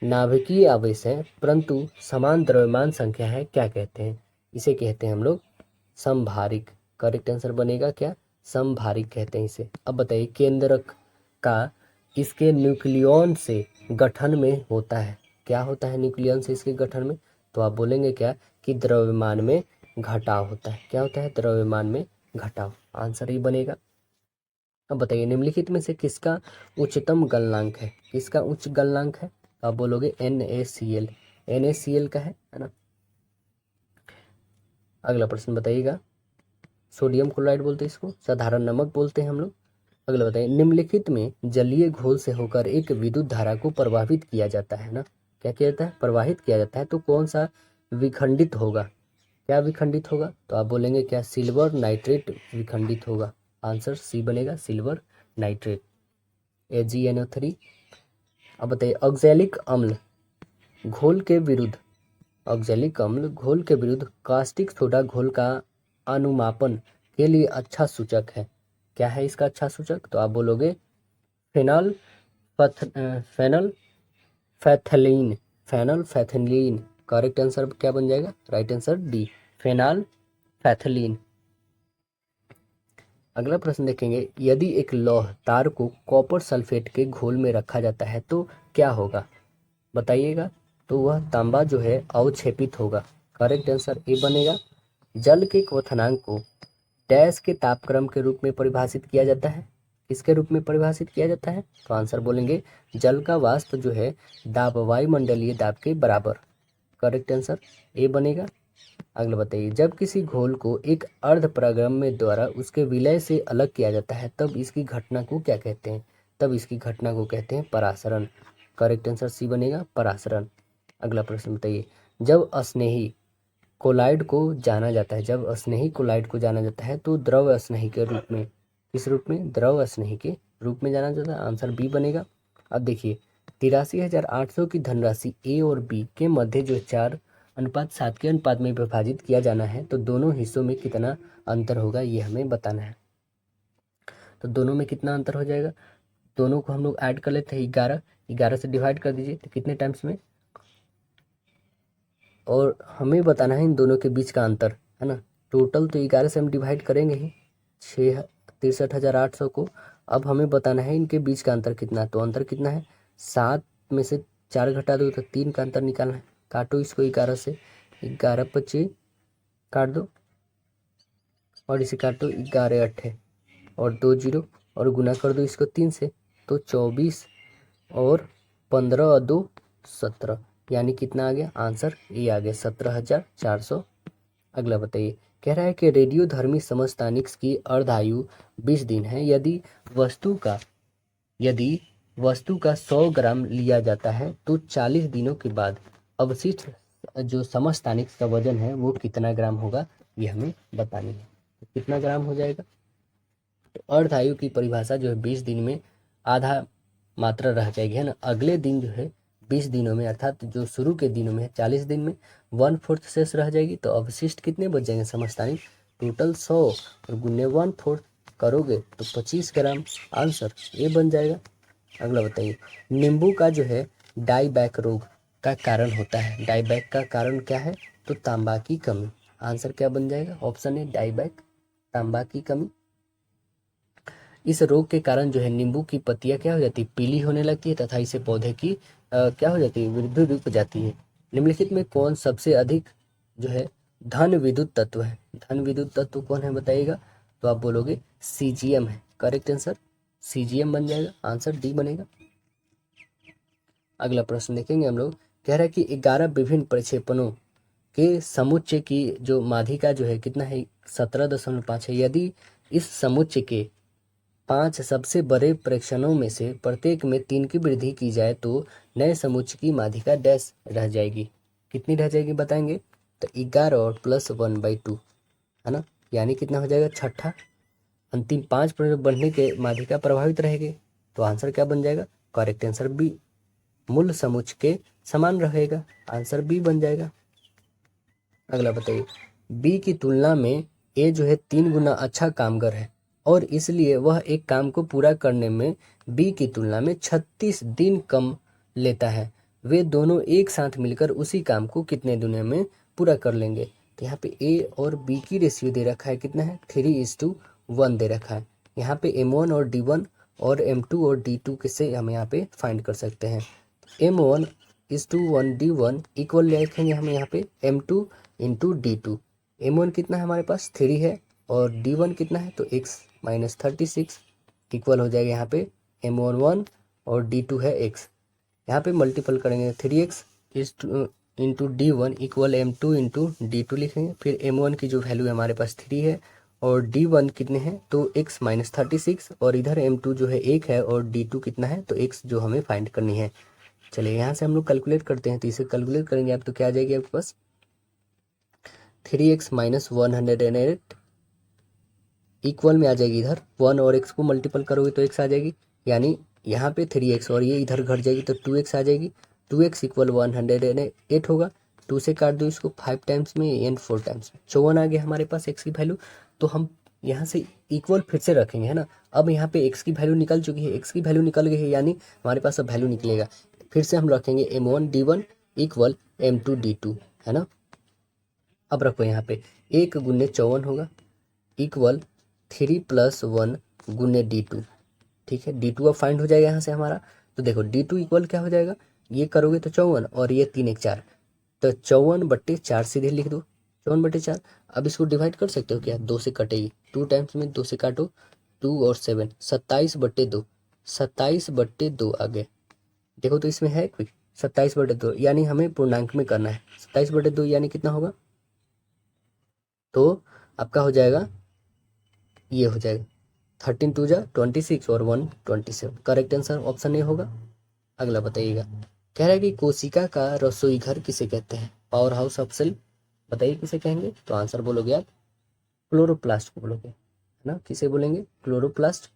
नाभिकीय आवेश हैं परंतु समान द्रव्यमान संख्या है क्या कहते हैं। इसे कहते हैं हम लोग समभारिक। करेक्ट आंसर बनेगा क्या, समभारिक कहते हैं इसे। अब बताइए केंद्रक का इसके न्यूक्लियन से गठन में होता है, क्या होता है न्यूक्लियन से इसके गठन में। तो आप बोलेंगे क्या कि द्रव्यमान में घटाव होता है। क्या होता है, द्रव्यमान में घटाव। आंसर ही बनेगा। अब बताइए निम्नलिखित में से किसका उच्चतम गलनांक है, किसका उच्च गलनांक है। तो आप बोलोगे NaCl, NaCl का है ना। अगला प्रश्न बताइएगा। सोडियम क्लोराइड बोलते हैं इसको, साधारण नमक बोलते हैं हम लोग। अगला बताइए निम्नलिखित में जलीय घोल से होकर एक विद्युत धारा को प्रवाहित किया जाता है ना, क्या किया जाता है, प्रवाहित किया जाता है, तो कौन सा विखंडित होगा, क्या विखंडित होगा। तो आप बोलेंगे क्या, सिल्वर नाइट्रेट विखंडित होगा। आंसर सी बनेगा, सिल्वर नाइट्रेट, AgNO3। अब बताइए ऑक्जेलिक अम्ल घोल के विरुद्ध, ऑक्जेलिक अम्ल घोल के विरुद्ध कास्टिक सोडा घोल का अनुमापन के लिए अच्छा सूचक है, क्या है इसका अच्छा सूचक। तो आप बोलोगे phenol phenolphthalein, phenolphthalein. Correct answer क्या बन जाएगा, right answer D, phenolphthalein. अगला प्रश्न देखेंगे। यदि एक लौह तार को कॉपर सल्फेट के घोल में रखा जाता है तो क्या होगा, बताइएगा। तो वह तांबा जो है अवक्षेपित होगा। करेक्ट आंसर ए बनेगा। जल के क्वथनांक को डैश के तापक्रम के रूप में परिभाषित किया जाता है, किसके रूप में परिभाषित किया जाता है। तो आंसर बोलेंगे जल का वाष्प जो है दाब वायुमंडलीय दाब के बराबर। करेक्ट आंसर ए बनेगा। अगला बताइए जब किसी घोल को एक अर्ध परागम्य द्वारा उसके विलय से अलग किया जाता है तब इसकी घटना को क्या कहते हैं, तब इसकी घटना को कहते हैं परासरण। करेक्ट आंसर सी बनेगा, परासरण। अगला प्रश्न बताइए जब स्नेही कोलाइड को जाना जाता है, जब स्नेही कोलाइड को जाना जाता है तो द्रव स्नेही के रूप में, किस रूप में, द्रव स्नेही के रूप में जाना जाता है। आंसर बी बनेगा। अब देखिए 83,800 की धनराशि ए और बी के मध्य जो 4:7 के अनुपात में विभाजित किया जाना है तो दोनों हिस्सों में कितना अंतर होगा ये हमें बताना है। तो दोनों में कितना अंतर हो जाएगा, दोनों को हम लोग ऐड कर लेते हैं, 11 से डिवाइड कर दीजिए तो कितने टाइम्स में, और हमें बताना है इन दोनों के बीच का अंतर है ना। टोटल तो 11 से हम डिवाइड करेंगे ही 63,800 को। अब हमें बताना है इनके बीच का अंतर कितना, तो अंतर कितना है 7 में से 4 घटा दो तो 3 का अंतर निकालना है। काटो इसको 11 से, 11×5 काट दो और इसे काटो 11×8 और 2 0 और गुना कर दो इसको 3 से तो 24 और 15 और 2 17, यानी कितना आ गया आंसर ये आ गया 17,400। अगला बताइए कह रहा है कि रेडियोधर्मी समस्थानिक्स की अर्धायु 20 दिन है। यदि वस्तु का 100 ग्राम लिया जाता है तो 40 दिनों के बाद अवशिष्ट जो समस्थानिक का वजन है वो कितना ग्राम होगा, ये हमें बतानी है। तो कितना ग्राम हो जाएगा, तो अर्धायु की परिभाषा जो है 20 दिन में आधा मात्रा रह जाएगी, है ना। अगले दिन जो है 20 दिनों में, अर्थात जो शुरू के दिनों में 40 दिन में 1/4 शेष रह जाएगी। तो अवशिष्ट कितने बच जाएंगे समस्थानिक, टोटल 100 और गुने 1/4 करोगे तो 25 ग्राम, आंसर ये बन जाएगा। अगला बताइए, नींबू का जो है डाईबैक रोग का कारण होता है। डाईबैक का कारण क्या है, तो तांबा की कमी। आंसर क्या बन जाएगा, ऑप्शन है डाईबैक, तांबा की कमी। इस रोग के कारण जो है नींबू की पत्तियां क्या हो जाती है, पीली होने लगती है तथा इसे पौधे की क्या हो जाती है, वृद्धि रुक जाती है। निम्नलिखित में कौन सबसे अधिक जो है धन विद्युत तत्व है। धन विद्युत तत्व कौन है बताइएगा, तो आप बोलोगे सीजियम है। करेक्ट आंसर सीजियम बन जाएगा, आंसर डी बनेगा। अगला प्रश्न देखेंगे हम लोग, कह रहा है कि 11 विभिन्न प्रक्षेपणों के समुच्चय की जो माध्यिका जो है कितना है, 17.5 है। यदि इस समुच्चय के 5 सबसे बड़े प्रेक्षणों में से प्रत्येक में 3 की वृद्धि की जाए तो नए समुच्चय की माध्यिका डैश रह जाएगी। कितनी रह जाएगी बताएंगे, तो 11 और प्लस 1/2, है ना, यानी कितना हो जाएगा, छठा। अंतिम 5 बढ़ने के माध्यिका प्रभावित रहेगी, तो आंसर क्या बन जाएगा, करेक्ट आंसर बी, मूल समुच्चय के समान रहेगा, आंसर बी बन जाएगा। अगला बताइए, बी की तुलना में ए जो है 3 गुना अच्छा कामगर है और इसलिए वह एक काम को पूरा करने में बी की तुलना में 36 दिन कम लेता है। वे दोनों एक साथ मिलकर उसी काम को कितने दिनों में पूरा कर लेंगे। तो यहाँ पे ए और बी की रेशियो दे रखा है, कितना है, 3:1 दे रखा है। यहाँ पे M1 और D1 और M2 और D2 किससे हम यहाँ पे फाइंड कर सकते हैं। M1:1 इक्वल लिखेंगे हम यहाँ पे M2 इंटू D2। M1 कितना है हमारे पास 3 है और D1 कितना है, तो x माइनस 36 इक्वल हो जाएगा यहाँ पे M1 1 और D2 है x। यहाँ पे मल्टीपल करेंगे 3x into D1 equal M2 into D2 लिखेंगे। फिर M1 की जो वैल्यू है हमारे पास 3 है और D1 कितने हैं, तो x माइनस 36 और इधर M2 जो है 1 है और D2 कितना है, तो x जो हमें फाइंड करनी है। चलिए यहाँ से हम लोग कैलकुलेट करते हैं, तो इसे कैलकुलेट करेंगे आप तो क्या आ जाएगी आपके पास, 3x माइनस 108 इक्वल में आ जाएगी, इधर 1 और x को मल्टीपल करोगे तो x आ जाएगी, यानी यहाँ पे 3x और ये इधर घट जाएगी तो 2x आ जाएगी। 2x इक्वल 108 होगा, 2 से काट दो इसको 5 टाइम्स में एंड 4 टाइम्स में 54 आ गया हमारे पास x की वैल्यू। तो हम यहाँ से इक्वल फिर से रखेंगे, है ना। अब यहाँ पे x की वैल्यू निकल चुकी है, x की वैल्यू निकल गई है, यानी हमारे पास अब वैल्यू निकलेगा। फिर से हम रखेंगे M1 D1 equal M2 D2, है ना। अब रखो यहाँ पे 1 गुने 54 होगा इक्वल 3 + 1 गुने D2, ठीक है। D2 अब फाइंड हो जाएगा यहाँ से हमारा, तो देखो D2 इक्वल क्या हो जाएगा, ये करोगे तो 54 और ये 3 1 4, तो 54/4 सीधे लिख दो, 54/4। अब इसको डिवाइड कर सकते हो क्या, 2 से कटेगी, 2 टाइम्स में 2 से काटो, 2 और 7 27/2, 27/2 आ गए। देखो तो इसमें है कोई 27/2, यानी हमें पूर्णांक में करना है। 27/2 यानी कितना होगा, तो आपका हो जाएगा, ये हो जाएगा 13 2 जा 26 और 1 27। करेक्ट आंसर ऑप्शन ए होगा। अगला बताइएगा, कह रहा है कि कोशिका का रसोई घर किसे कहते हैं, पावर हाउस ऑफ सेल, बताइए किसे कहेंगे। तो आंसर बोलोगे आप क्लोरोप्लास्ट को बोलोगे, है ना। किसे बोलेंगे, क्लोरोप्लास्ट।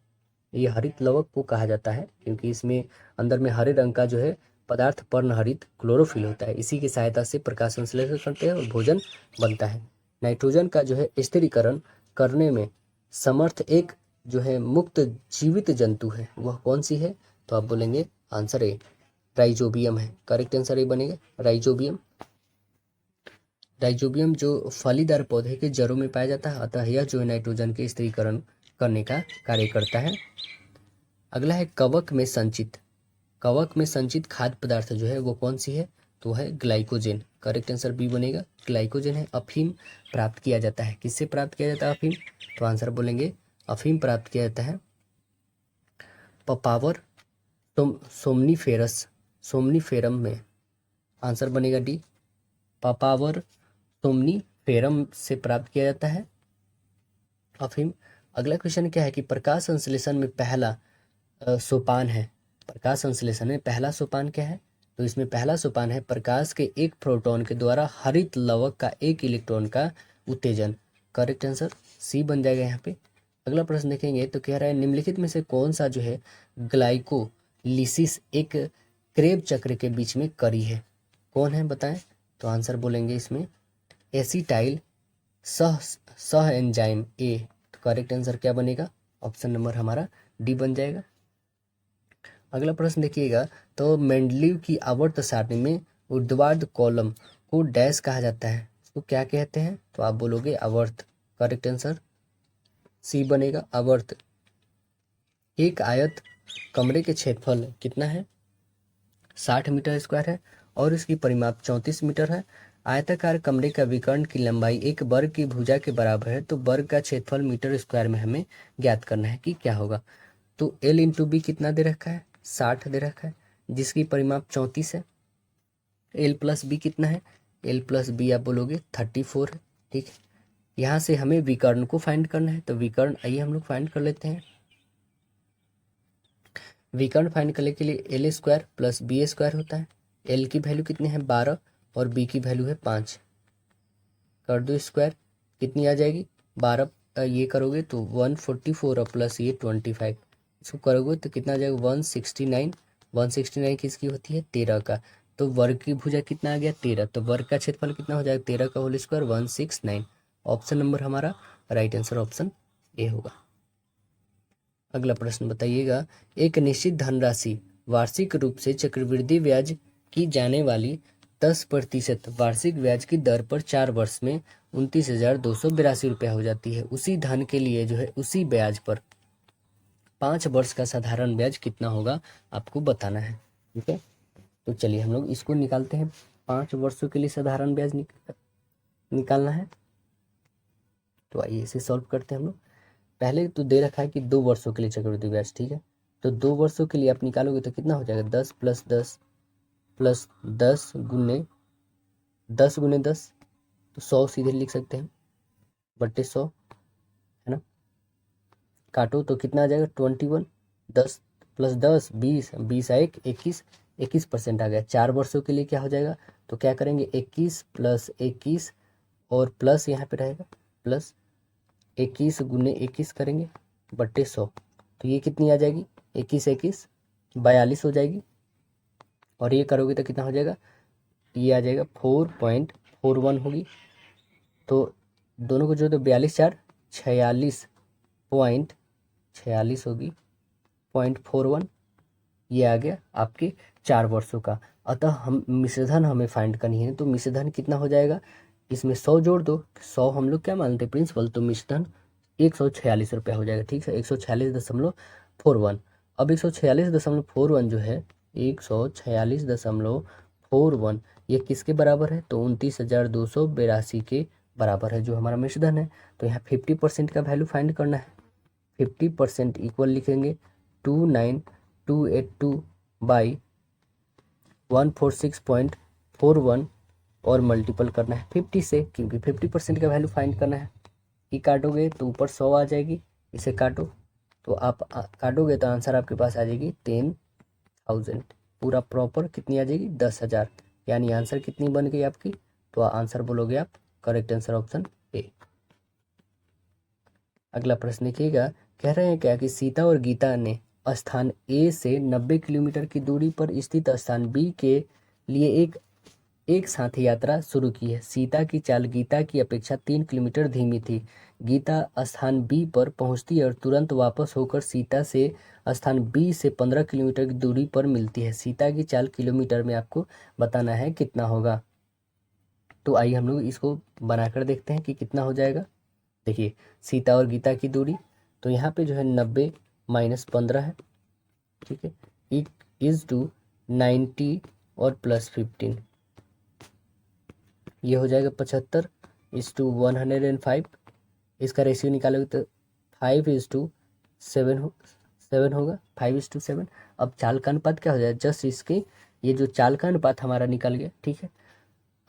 ये हरित लवक को कहा जाता है क्योंकि इसमें अंदर में हरे रंग का जो है पदार्थ पर्णहरित क्लोरोफिल होता है, इसी की सहायता से प्रकाश संश्लेषण करते हैं और भोजन बनता है। नाइट्रोजन का जो है स्थिरीकरण करने में समर्थ एक जो है मुक्त जीवित जंतु है, वह कौन सी है, तो आप बोलेंगे आंसर ए, राइजोबियम है। करेक्ट आंसर ए बनेगा, राइजोबियम। राइजोबियम जो फलीदार पौधे के जड़ों में पाया जाता है, अतः यह जो है नाइट्रोजन के स्थिरीकरण करने का कार्य करता है। अगला है कवक में संचित खाद्य पदार्थ जो है वो कौन सी है, तो है ग्लाइकोजेन। करेक्ट आंसर बी बनेगा, ग्लाइकोजेन है। अफीम प्राप्त किया जाता है, किससे प्राप्त किया जाता है अफीम, तो आंसर बोलेंगे अफीम प्राप्त किया जाता है पपावर सोमनीफेरम में, आंसर बनेगा डी, पपावर सोमनीफेरम से प्राप्त किया जाता है अफीम। अगला क्वेश्चन क्या है कि प्रकाश संश्लेषण में पहला सोपान है, प्रकाश संश्लेषण में पहला सोपान क्या है, तो इसमें पहला सोपान है प्रकाश के एक प्रोटॉन के द्वारा हरित लवक का एक इलेक्ट्रॉन का उत्तेजन। करेक्ट आंसर सी बन जाएगा यहाँ पे। अगला प्रश्न देखेंगे तो कह रहा है निम्नलिखित में से कौन सा जो है ग्लाइकोलिसिस एक क्रेब चक्र के बीच में करी है, कौन है बताएं। तो आंसर बोलेंगे इसमें एसिटाइल सह सह एंजाइम ए। तो करेक्ट आंसर क्या बनेगा, ऑप्शन नंबर हमारा डी बन जाएगा। अगला प्रश्न देखिएगा तो मेंडलीव की आवर्त सारणी में ऊर्ध्वाधर कॉलम को डैश कहा जाता है, इसको क्या कहते हैं। तो आप बोलोगे आवर्त। करेक्ट आंसर सी बनेगा आवर्त। एक आयत कमरे के क्षेत्रफल कितना है 60 मीटर स्क्वायर है और इसकी परिमाप 34 मीटर है। आयताकार कमरे का विकर्ण की लंबाई एक वर्ग की भुजा के बराबर है, तो वर्ग का क्षेत्रफल मीटर स्क्वायर में हमें ज्ञात करना है कि क्या होगा। तो L इंटू बी कितना दे रखा है 60 दे रखा है, जिसकी परिमाप 34 है। L प्लस बी कितना है, L प्लस बी आप बोलोगे 34 है। ठीक है, यहाँ से हमें विकर्ण को फाइंड करना है, तो विकर्ण आइए हम लोग फाइंड कर लेते हैं। विकर्ण फाइंड करने के लिए L square plus B square होता है। L की वैल्यू कितनी है 12 और B की वैल्यू है 5। कर दो स्क्वायर, कितनी आ जाएगी 12 ये करोगे तो 144 और प्लस ये 25, इसको करोगे तो कितना आ जाएगा 169। 169 किसकी होती है 13 का, तो वर्ग की भुजा कितना आ गया 13, तो वर्ग का क्षेत्रफल कितना हो जाएगा 13 का होल स्क्वायर 169। ऑप्शन नंबर हमारा राइट आंसर ऑप्शन ए होगा। अगला प्रश्न बताइएगा एक निश्चित धनराशि वार्षिक रूप से चक्रवृद्धि ब्याज की जाने वाली 10% वार्षिक ब्याज की दर पर 4 वर्ष में 29,282 रुपया हो जाती है। उसी धन के लिए जो है उसी ब्याज पर 5 वर्ष का साधारण ब्याज कितना होगा आपको बताना है। ठीक है, तो चलिए हम लोग इसको निकालते हैं। 5 वर्षों के लिए साधारण ब्याज निकालना है, तो आइए इसे सॉल्व करते हैं हम लोग। पहले तो दे रखा है कि 2 वर्षों के लिए चक्रवृद्धि ब्याज। ठीक है, तो 2 वर्षों के लिए आप निकालोगे तो कितना हो जाएगा 10 प्लस 10 प्लस 10 गुने 10 गुने 10, तो 100 सीधे लिख सकते हैं बट्टे 100 है ना। काटो तो कितना आ जाएगा 21, 10 प्लस 10 20, 20 1 21, 21% आ गया। 4 वर्षों के लिए क्या हो जाएगा, तो क्या करेंगे 21 प्लस 21 और प्लस यहाँ पे रहेगा प्लस 21 गुने 21 करेंगे बट्टे 100, तो ये कितनी आ जाएगी 21 21 42 हो जाएगी। और ये करोगे तो कितना हो जाएगा, ये आ जाएगा 4.41 होगी। तो दोनों को जो तो 42 4 46 होगी 0.41, ये आ गया आपके 4 वर्षों का। अतः हम मिश्रधन हमें फाइंड करनी है, तो मिश्रधन कितना हो जाएगा, इसमें 100 जोड़ दो, 100 हम लोग क्या मानते हैं प्रिंसिपल, तो मिश्रधन 146 रुपया हो जाएगा। ठीक है, 146.41। अब 146.41 जो है 146.41 ये किसके बराबर है, तो 29,282 के बराबर है जो हमारा मिश्रधन है। तो यहाँ 50% का वैल्यू फाइंड करना है। 50% इक्वल लिखेंगे 29282 बाई 146.41 और मल्टीपल करना है 50 से, क्योंकि 50% का वैल्यू फाइंड करना है। ई काटोगे तो ऊपर 100 आ जाएगी, इसे काटो तो आप काटोगे तो आंसर आपके पास आ जाएगी 10,000। पूरा प्रॉपर कितनी आ जाएगी 10,000, यानी आंसर कितनी बन गई आपकी, तो आंसर बोलोगे आप करेक्ट आंसर ऑप्शन ए। अगला प्रश्न देखिएगा, कह रहे हैं क्या कि सीता और गीता ने स्थान ए से 90 किलोमीटर की दूरी पर स्थित स्थान बी के लिए एक साथ यात्रा शुरू की है। सीता की चाल गीता की अपेक्षा 3 किलोमीटर धीमी थी। गीता स्थान बी पर पहुंचती है और तुरंत वापस होकर सीता से स्थान बी से 15 किलोमीटर की दूरी पर मिलती है। सीता की चाल किलोमीटर में आपको बताना है कितना होगा। तो आइए हम लोग इसको बनाकर देखते हैं कि कितना हो जाएगा। देखिए सीता और गीता की दूरी, तो यहाँ पे जो है 90 माइनस 15 है। ठीक है, इट इज टू 90 और प्लस 15, ये हो जाएगा 75 इज टू 105। इसका रेशियो निकालोगे तो 5:7 होगा, 5:7। अब चाल का अनुपात क्या हो जाएगा, जस्ट इसके ये जो चाल का अनुपात हमारा निकल गया। ठीक है,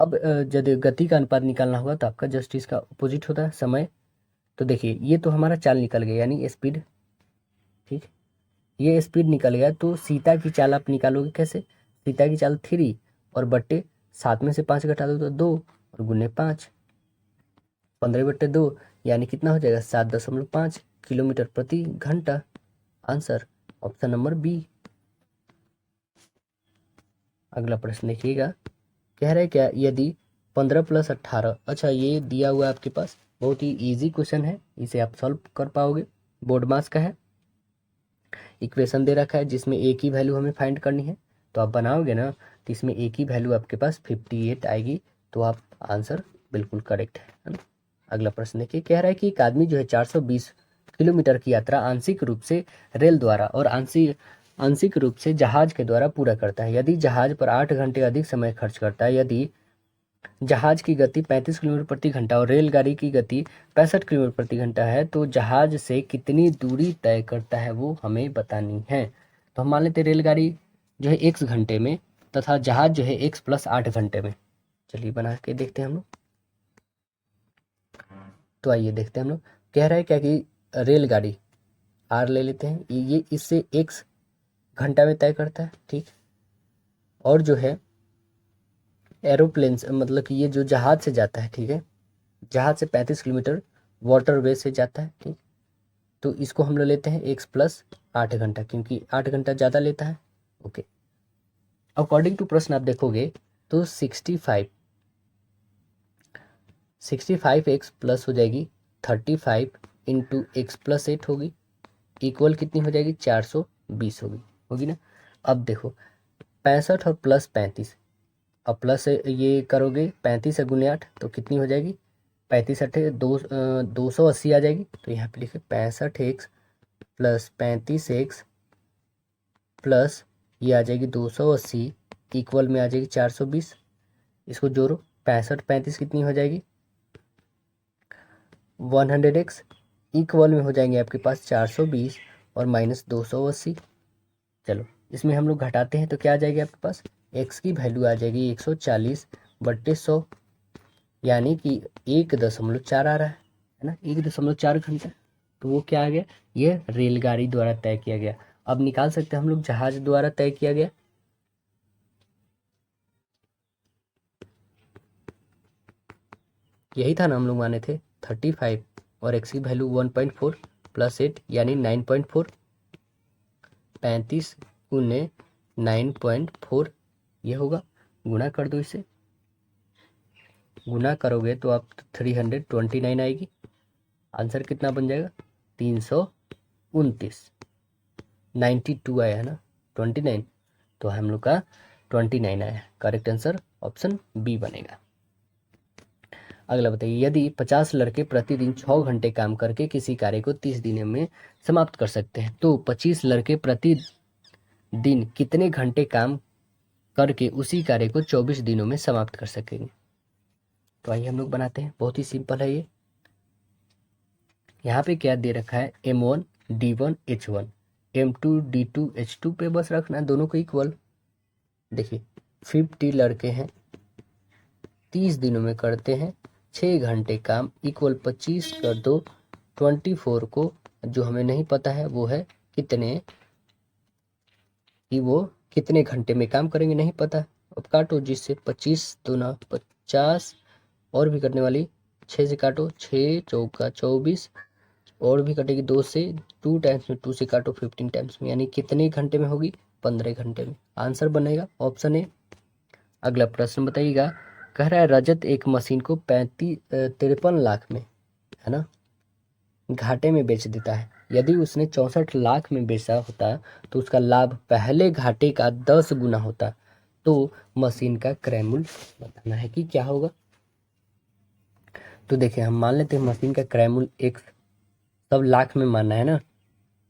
अब यदि गति का अनुपात निकालना होगा तो आपका जस्ट इसका अपोजिट होता है समय। तो देखिए ये तो हमारा चाल निकल गया यानी स्पीड। ठीक, ये स्पीड निकल गया, तो सीता की चाल आप निकालोगे कैसे, पिता की चाल 3 और बट्टे 7 में से 5 घटा दो तो 2 और गुने 5, 15/2 यानी कितना हो जाएगा 7.5 किलोमीटर प्रति घंटा। Answer option number B. अगला प्रश्न देखिएगा, कह रहे क्या यदि 15 + 18, अच्छा ये दिया हुआ है आपके पास, बहुत ही इजी क्वेश्चन है, इसे आप सॉल्व कर पाओगे, बोर्ड मास का है। इक्वेशन दे रखा है जिसमें एक ही वैल्यू हमें फाइंड करनी है, तो आप बनाओगे ना तो इसमें एक ही वैल्यू आपके पास 58 आएगी, तो आप आंसर बिल्कुल करेक्ट है ना। अगला प्रश्न देखिए, कह रहा है कि एक आदमी जो है 420 किलोमीटर की यात्रा आंशिक रूप से रेल द्वारा और आंशिक रूप से जहाज के द्वारा पूरा करता है। यदि जहाज पर 8 घंटे अधिक समय खर्च करता है, यदि जहाज की गति 35 किलोमीटर प्रति घंटा और रेलगाड़ी की गति 65 किलोमीटर प्रति घंटा है, तो जहाज से कितनी दूरी तय करता है वो हमें बतानी है। तो हम मान लेते हैं रेलगाड़ी जो है x घंटे में तथा जहाज जो है x + 8 घंटे में। चलिए बना के देखते हैं हम लोग। तो आइए देखते हैं हम लोग, कह रहा है क्या कि रेलगाड़ी r ले लेते हैं, ये इससे x घंटा में तय करता है, ठीक। और जो है एरोप्लेन से, मतलब कि ये जो जहाज से जाता है, ठीक है, जहाज से 35 किलोमीटर वाटरवे से जाता है, ठीक। तो इसको हम लोग लेते हैं x + 8 घंटा, क्योंकि 8 घंटा ज़्यादा लेता है। ओके, अकॉर्डिंग टू प्रश्न आप देखोगे तो 65x प्लस हो जाएगी 35 इंटू x + 8 होगी, इक्वल कितनी हो जाएगी 420 होगी ना। अब देखो 65 और प्लस 35, अब प्लस ये करोगे 35 गुने 8 तो कितनी हो जाएगी 35 8 280 आ जाएगी। तो यहाँ पे लिखे 65x + 35x प्लस ये आ जाएगी 280 इक्वल में आ जाएगी 420। इसको जोड़ो 65 35 कितनी हो जाएगी 100x इक्वल में हो जाएंगे आपके पास 420 और माइनस 280। चलो इसमें हम लोग घटाते हैं तो क्या आ जाएगी आपके पास, x की वैल्यू आ जाएगी 140/100, यानी कि 1.4 आ रहा है ना, 1.4 घंटा। तो वो क्या आ गया, ये रेलगाड़ी द्वारा तय किया गया। अब निकाल सकते हैं हम लोग जहाज द्वारा तय किया गया, यही था ना हम लोग माने थे 35 और x की वैल्यू 1.4 + 8 यानी 9.4, 35 गुने 9.4 ये होगा, गुना कर दो, इसे गुना करोगे तो आप 329 आएगी। आंसर कितना बन जाएगा 329, 92 आया है ना 29, तो हम लोग का 29 आया। करेक्ट आंसर ऑप्शन बी बनेगा। अगला बताइए, यदि 50 लड़के प्रतिदिन 6 घंटे काम करके किसी कार्य को 30 दिनों में समाप्त कर सकते हैं, तो 25 लड़के प्रतिदिन कितने घंटे काम करके उसी कार्य को 24 दिनों में समाप्त कर सकेंगे। तो आइए हम लोग बनाते हैं, बहुत ही सिंपल है ये। यहाँ पे क्या दे रखा है M1 D1 H1, M2 D2 H2 पे बस रखना है दोनों को इक्वल। देखिए 50 लड़के हैं 30 दिनों में करते हैं 6 घंटे काम, इक्वल 25 कर दो 24 को, जो हमें नहीं पता है वो है कितने, कि वो कितने घंटे में काम करेंगे नहीं पता। अब काटो, जिससे 25 दूना 50 और भी कटने वाली 6 से काटो, 6 चौका 24 और भी कटेगी 2 से, 2 टाइम्स में 2 से काटो 15 टाइम्स में, यानी कितने घंटे में होगी 15 घंटे में। आंसर बनेगा ऑप्शन ए। अगला प्रश्न बताइएगा, कह रहा है रजत एक मशीन को 53 लाख में, है ना, घाटे में बेच देता है। यदि उसने 64 लाख में बेचा होता तो उसका लाभ पहले घाटे का 10 गुना होता, तो मशीन का क्रय मूल्य बताना है कि क्या होगा। तो देखिए हम मान लेते हैं मशीन का क्रय मूल्य x, सब लाख में मानना है ना,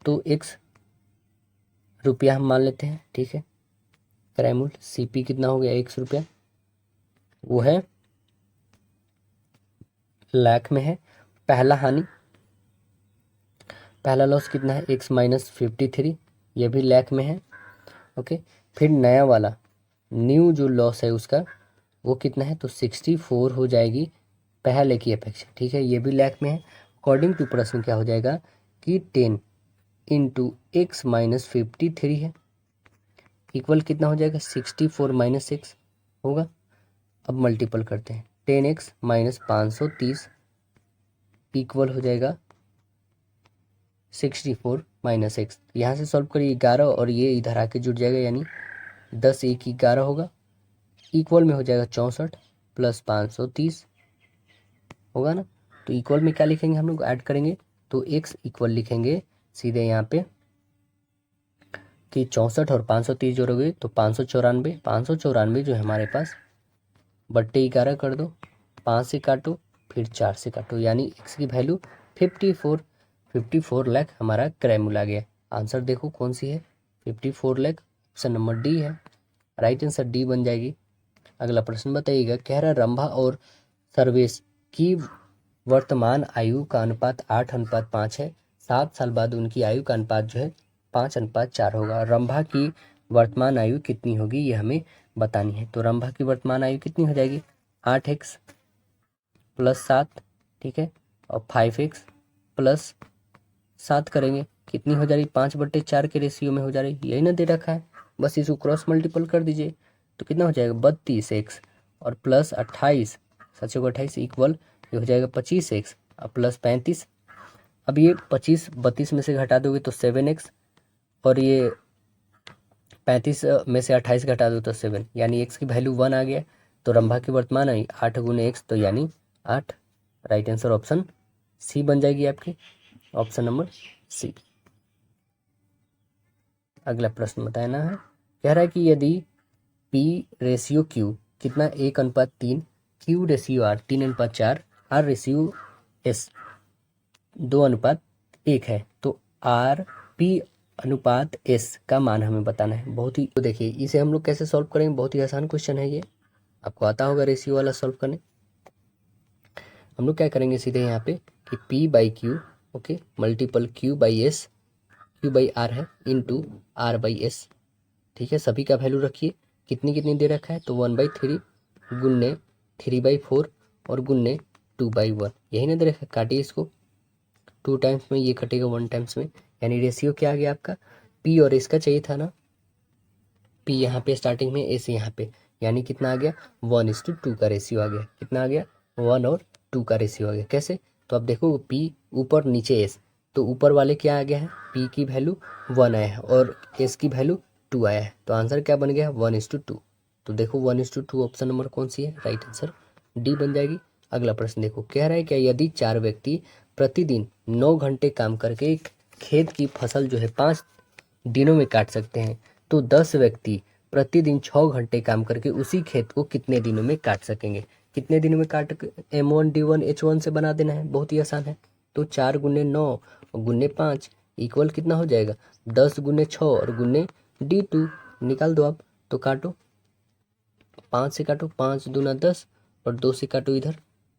तो x रुपया हम मान लेते हैं, ठीक है। क्रय मूल्य CP कितना हो गया x रुपया, वो है लाख में है। पहला हानि, पहला लॉस कितना है x - 53, ये भी लाख में है। ओके, फिर नया वाला न्यू जो लॉस है उसका वो कितना है, तो 64 हो जाएगी पहले की अपेक्षा, ठीक है, ये भी लाख में है। अकॉर्डिंग टू प्रश्न क्या हो जाएगा कि 10 इंटू x - 53 है, इक्वल कितना हो जाएगा 64 माइनस 6 होगा। अब मल्टीपल करते हैं 10x माइनस 530 इक्वल हो जाएगा 64 माइनस 6। यहाँ से सॉल्व करिए 11 और ये इधर आके जुड़ जाएगा, यानी 10 एक 11 होगा। इक्वल में हो जाएगा 64 प्लस 530 होगा ना। तो इक्वल में क्या लिखेंगे हम लोग, ऐड करेंगे तो x इक्वल लिखेंगे सीधे यहाँ पे कि 64 और 530 जोड़ोगे तो 594। 594 जो है हमारे पास बट्टे 11 कर दो, 5 से काटो फिर 4 से काटो, यानी x की वैल्यू 54 लाख हमारा क्रय आ गया। आंसर देखो कौन सी है, 54 लाख, ऑप्शन नंबर डी है, राइट आंसर डी बन जाएगी। अगला प्रश्न बताइएगा, कह रहा रंभा और सर्वेश की वर्तमान आयु का अनुपात 8:5 है। 7 साल बाद उनकी आयु का अनुपात जो है 5:4 होगा। रंभा की वर्तमान आयु कितनी होगी ये हमें बतानी है। तो रंभा की वर्तमान आयु कितनी हो जाएगी, 8x प्लस 7, ठीक है, और 5x प्लस 7 करेंगे कितनी हो जा रही, 5/4 के रेशियो में हो जा रही, यही ना दे रखा है, बस इसको क्रॉस मल्टीपल कर दीजिए तो कितना हो जाएगा 32x और प्लस 28, 7×28 इक्वल ये हो जाएगा 25x और प्लस 35। अब ये 25 32 में से घटा दोगे तो 7x और ये 35 में से 28 घटा दो तो 7, यानी x की वैल्यू 1 आ गया। तो रंभा की वर्तमान आई 8 गुने x तो यानी 8, राइट आंसर ऑप्शन सी बन जाएगी आपकी, ऑप्शन नंबर सी। अगला प्रश्न बताना है, कह रहा है कि यदि P रेशियो Q कितना 1:3, Q ratio R 3:4, R ratio S 2:1 है तो R P अनुपात S का मान हमें बताना है। बहुत ही, तो देखिए इसे हम लोग कैसे सॉल्व करेंगे, बहुत ही आसान क्वेश्चन है ये, आपको आता होगा रेशियो वाला सॉल्व करने। हम लोग क्या करेंगे सीधे यहाँ पे कि P/Q okay multiple Q/S, Q/R है इंटू R/S, ठीक है, सभी का वैल्यू रखिए, कितनी कितनी दे रखा है तो 1/3 गुन्ने 3/4 और गुन्ने 2/1, यही ना दे रखा है, काटिए इसको, 2 टाइम्स में ये कटेगा 1 टाइम्स में, यानी रेशियो क्या आ गया आपका, P और S का चाहिए था ना, P यहाँ पे स्टार्टिंग में, S यहाँ पे, यानी कितना आ गया 1:2 का रेशियो आ गया, कितना आ गया 1 और 2 का रेशियो आ गया। कैसे, तो अब देखो P ऊपर नीचे S, तो ऊपर वाले क्या आ गया है, P की वैल्यू 1 आया है और S की वैल्यू 2 आया है, तो आंसर क्या बन गया 1:2। तो देखो 1:2 ऑप्शन नंबर कौन सी है, राइट आंसर डी बन जाएगी। अगला प्रश्न देखो, कह रहा है क्या यदि 4 व्यक्ति प्रतिदिन 9 घंटे काम करके खेत की फसल जो है 5 दिनों में काट सकते हैं, तो 10 व्यक्ति प्रतिदिन 6 घंटे काम करके उसी खेत को कितने दिनों में काट सकेंगे। कितने दिनों में काट, M1 D1 H1 से बना देना है, बहुत ही आसान है। तो 4 गुने 9 और गुने 5 इक्वल कितना हो जाएगा 10 गुने 6 और गुने D2, निकाल दो आप, तो काटो 5 से काटो, 5 दूना 10 और 2 से काटो इधर,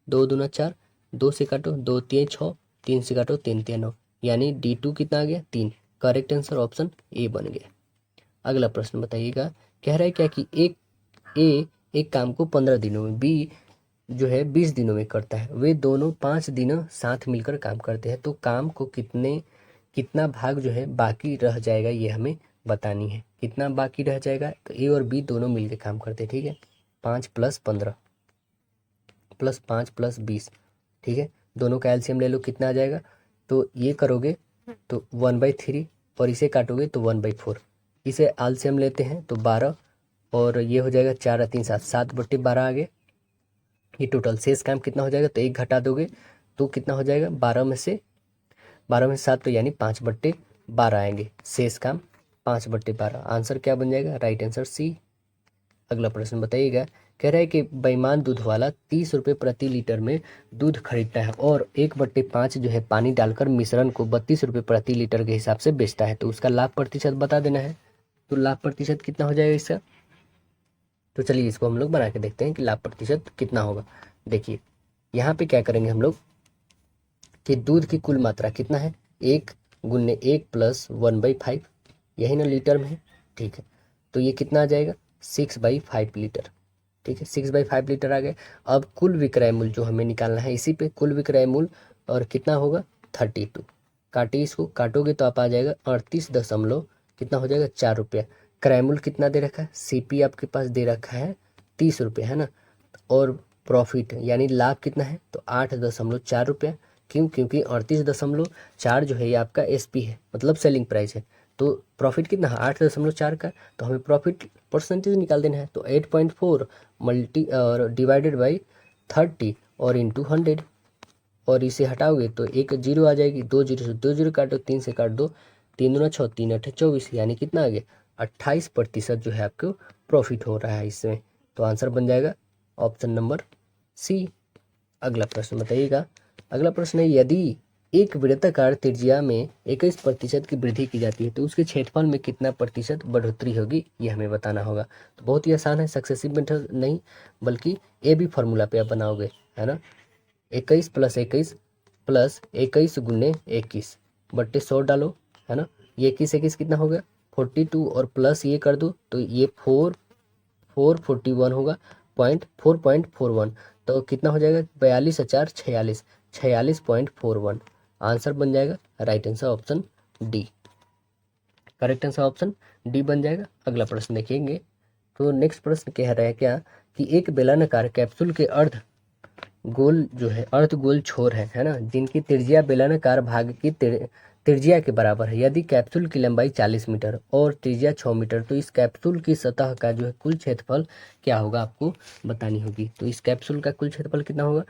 2 दूना 4, 2 से काटो 2 3 6, 3 से काटो 3 3 9, यानी D2 कितना आ गया 3, करेक्ट आंसर ऑप्शन ए बन गया। अगला प्रश्न बताइएगा, कह रहा है क्या कि एक काम को 15 दिनों में, बी जो है 20 दिनों में करता है, वे दोनों 5 दिनों साथ मिलकर काम करते हैं, तो काम को कितना भाग जो है बाकी रह जाएगा ये हमें बतानी है। कितना बाकी रह जाएगा, तो ए और बी दोनों मिलकर काम करते हैं, ठीक है, 5 + 15 प्लस 5 + 20, ठीक है, दोनों का एलसीएम ले लो, कितना आ जाएगा, तो ये करोगे तो 1/3 और इसे काटोगे तो 1/4, इसे एलसीएम लेते हैं तो 12 और ये हो जाएगा 4 और 3 7, 7/12 आ गए। ये टोटल शेष काम कितना हो जाएगा, तो 1 घटा दोगे तो कितना हो जाएगा 12 में से 7 तो यानी 5/12 आएंगे, शेष काम 5/12, आंसर क्या बन जाएगा, राइट आंसर सी। अगला प्रश्न बताइएगा, कह रहा है कि बेईमान दूध वाला 30 रुपये प्रति लीटर में दूध खरीदता है और 1/5 जो है पानी डालकर मिश्रण को 32 रुपये प्रति लीटर के हिसाब से बेचता है, तो उसका लाभ प्रतिशत बता देना है। तो लाभ प्रतिशत कितना हो जाएगा इसका, तो चलिए इसको हम लोग बना के देखते हैं कि लाभ प्रतिशत कितना होगा। देखिए यहाँ पे क्या करेंगे हम लोग कि दूध की कुल मात्रा कितना है, 1 गुने 1 + 1/5, यही ना लीटर में है, ठीक है, तो ये कितना आ जाएगा 6/5 लीटर, ठीक है, 6/5 लीटर आ गए। अब कुल विक्रय मूल्य जो हमें निकालना है, इसी पे कुल विक्रय मूल्य और कितना होगा 32, काटिए इसको, काटोगे तो आप आ जाएगा 38 दशमलव कितना हो जाएगा 4 रुपया, क्रैमुल कितना दे रखा है, सीपी आपके पास दे रखा है 30 रुपये, है ना। और प्रॉफिट यानी लाभ कितना है, तो 8.4 रुपये। क्यों, क्योंकि 38.4 जो है ये आपका एसपी है, मतलब सेलिंग प्राइस है। तो प्रॉफिट कितना है 8.4 का, तो हमें प्रॉफिट परसेंटेज निकाल देना है। तो 8.4 मल्टी और डिवाइडेड बाई 30 और इंटू 100, और इसे हटाओगे तो एक जीरो आ जाएगी, 2 जीरो से 2 जीरो काटो, 3 से काट दो, 3 दूना 6, 3 8 24, यानी कितना आ गया 28% जो है आपको प्रॉफिट हो रहा है इसमें। तो आंसर बन जाएगा ऑप्शन नंबर सी। अगला प्रश्न बताइएगा। अगला प्रश्न है, यदि एक वृत्ताकार त्रिज्या में 21% की वृद्धि की जाती है तो उसके क्षेत्रफल में कितना प्रतिशत बढ़ोतरी होगी, ये हमें बताना होगा। तो बहुत ही आसान है, सक्सेसिव मेथड नहीं बल्कि ए बी फार्मूला पे आप बनाओगे, है ना। 21 प्लस 21 गुने 21 बट्टे 100 डालो, है ना। ये 21 कितना हो गया 42, और प्लस ये कर दो तो ये 441 होगा, 4.41। तो कितना हो जाएगा 42,446, 46.41। आंसर बन जाएगा right answer option D. Correct answer option D बन जाएगा। अगला प्रश्न देखेंगे। तो नेक्स्ट प्रश्न कह रहा है क्या कि एक बेलनाकार कैप्सूल के गोल जो है अर्ध गोल छोर है ना, जिनकी त्रिज्या बेलनाकार भाग की त्रिज्या के बराबर है। यदि कैप्सूल की लंबाई 40 मीटर और त्रिज्या 6 मीटर, तो इस कैप्सूल की सतह का जो है कुल क्षेत्रफल क्या होगा, आपको बतानी होगी। तो इस कैप्सूल का कुल क्षेत्रफल कितना होगा,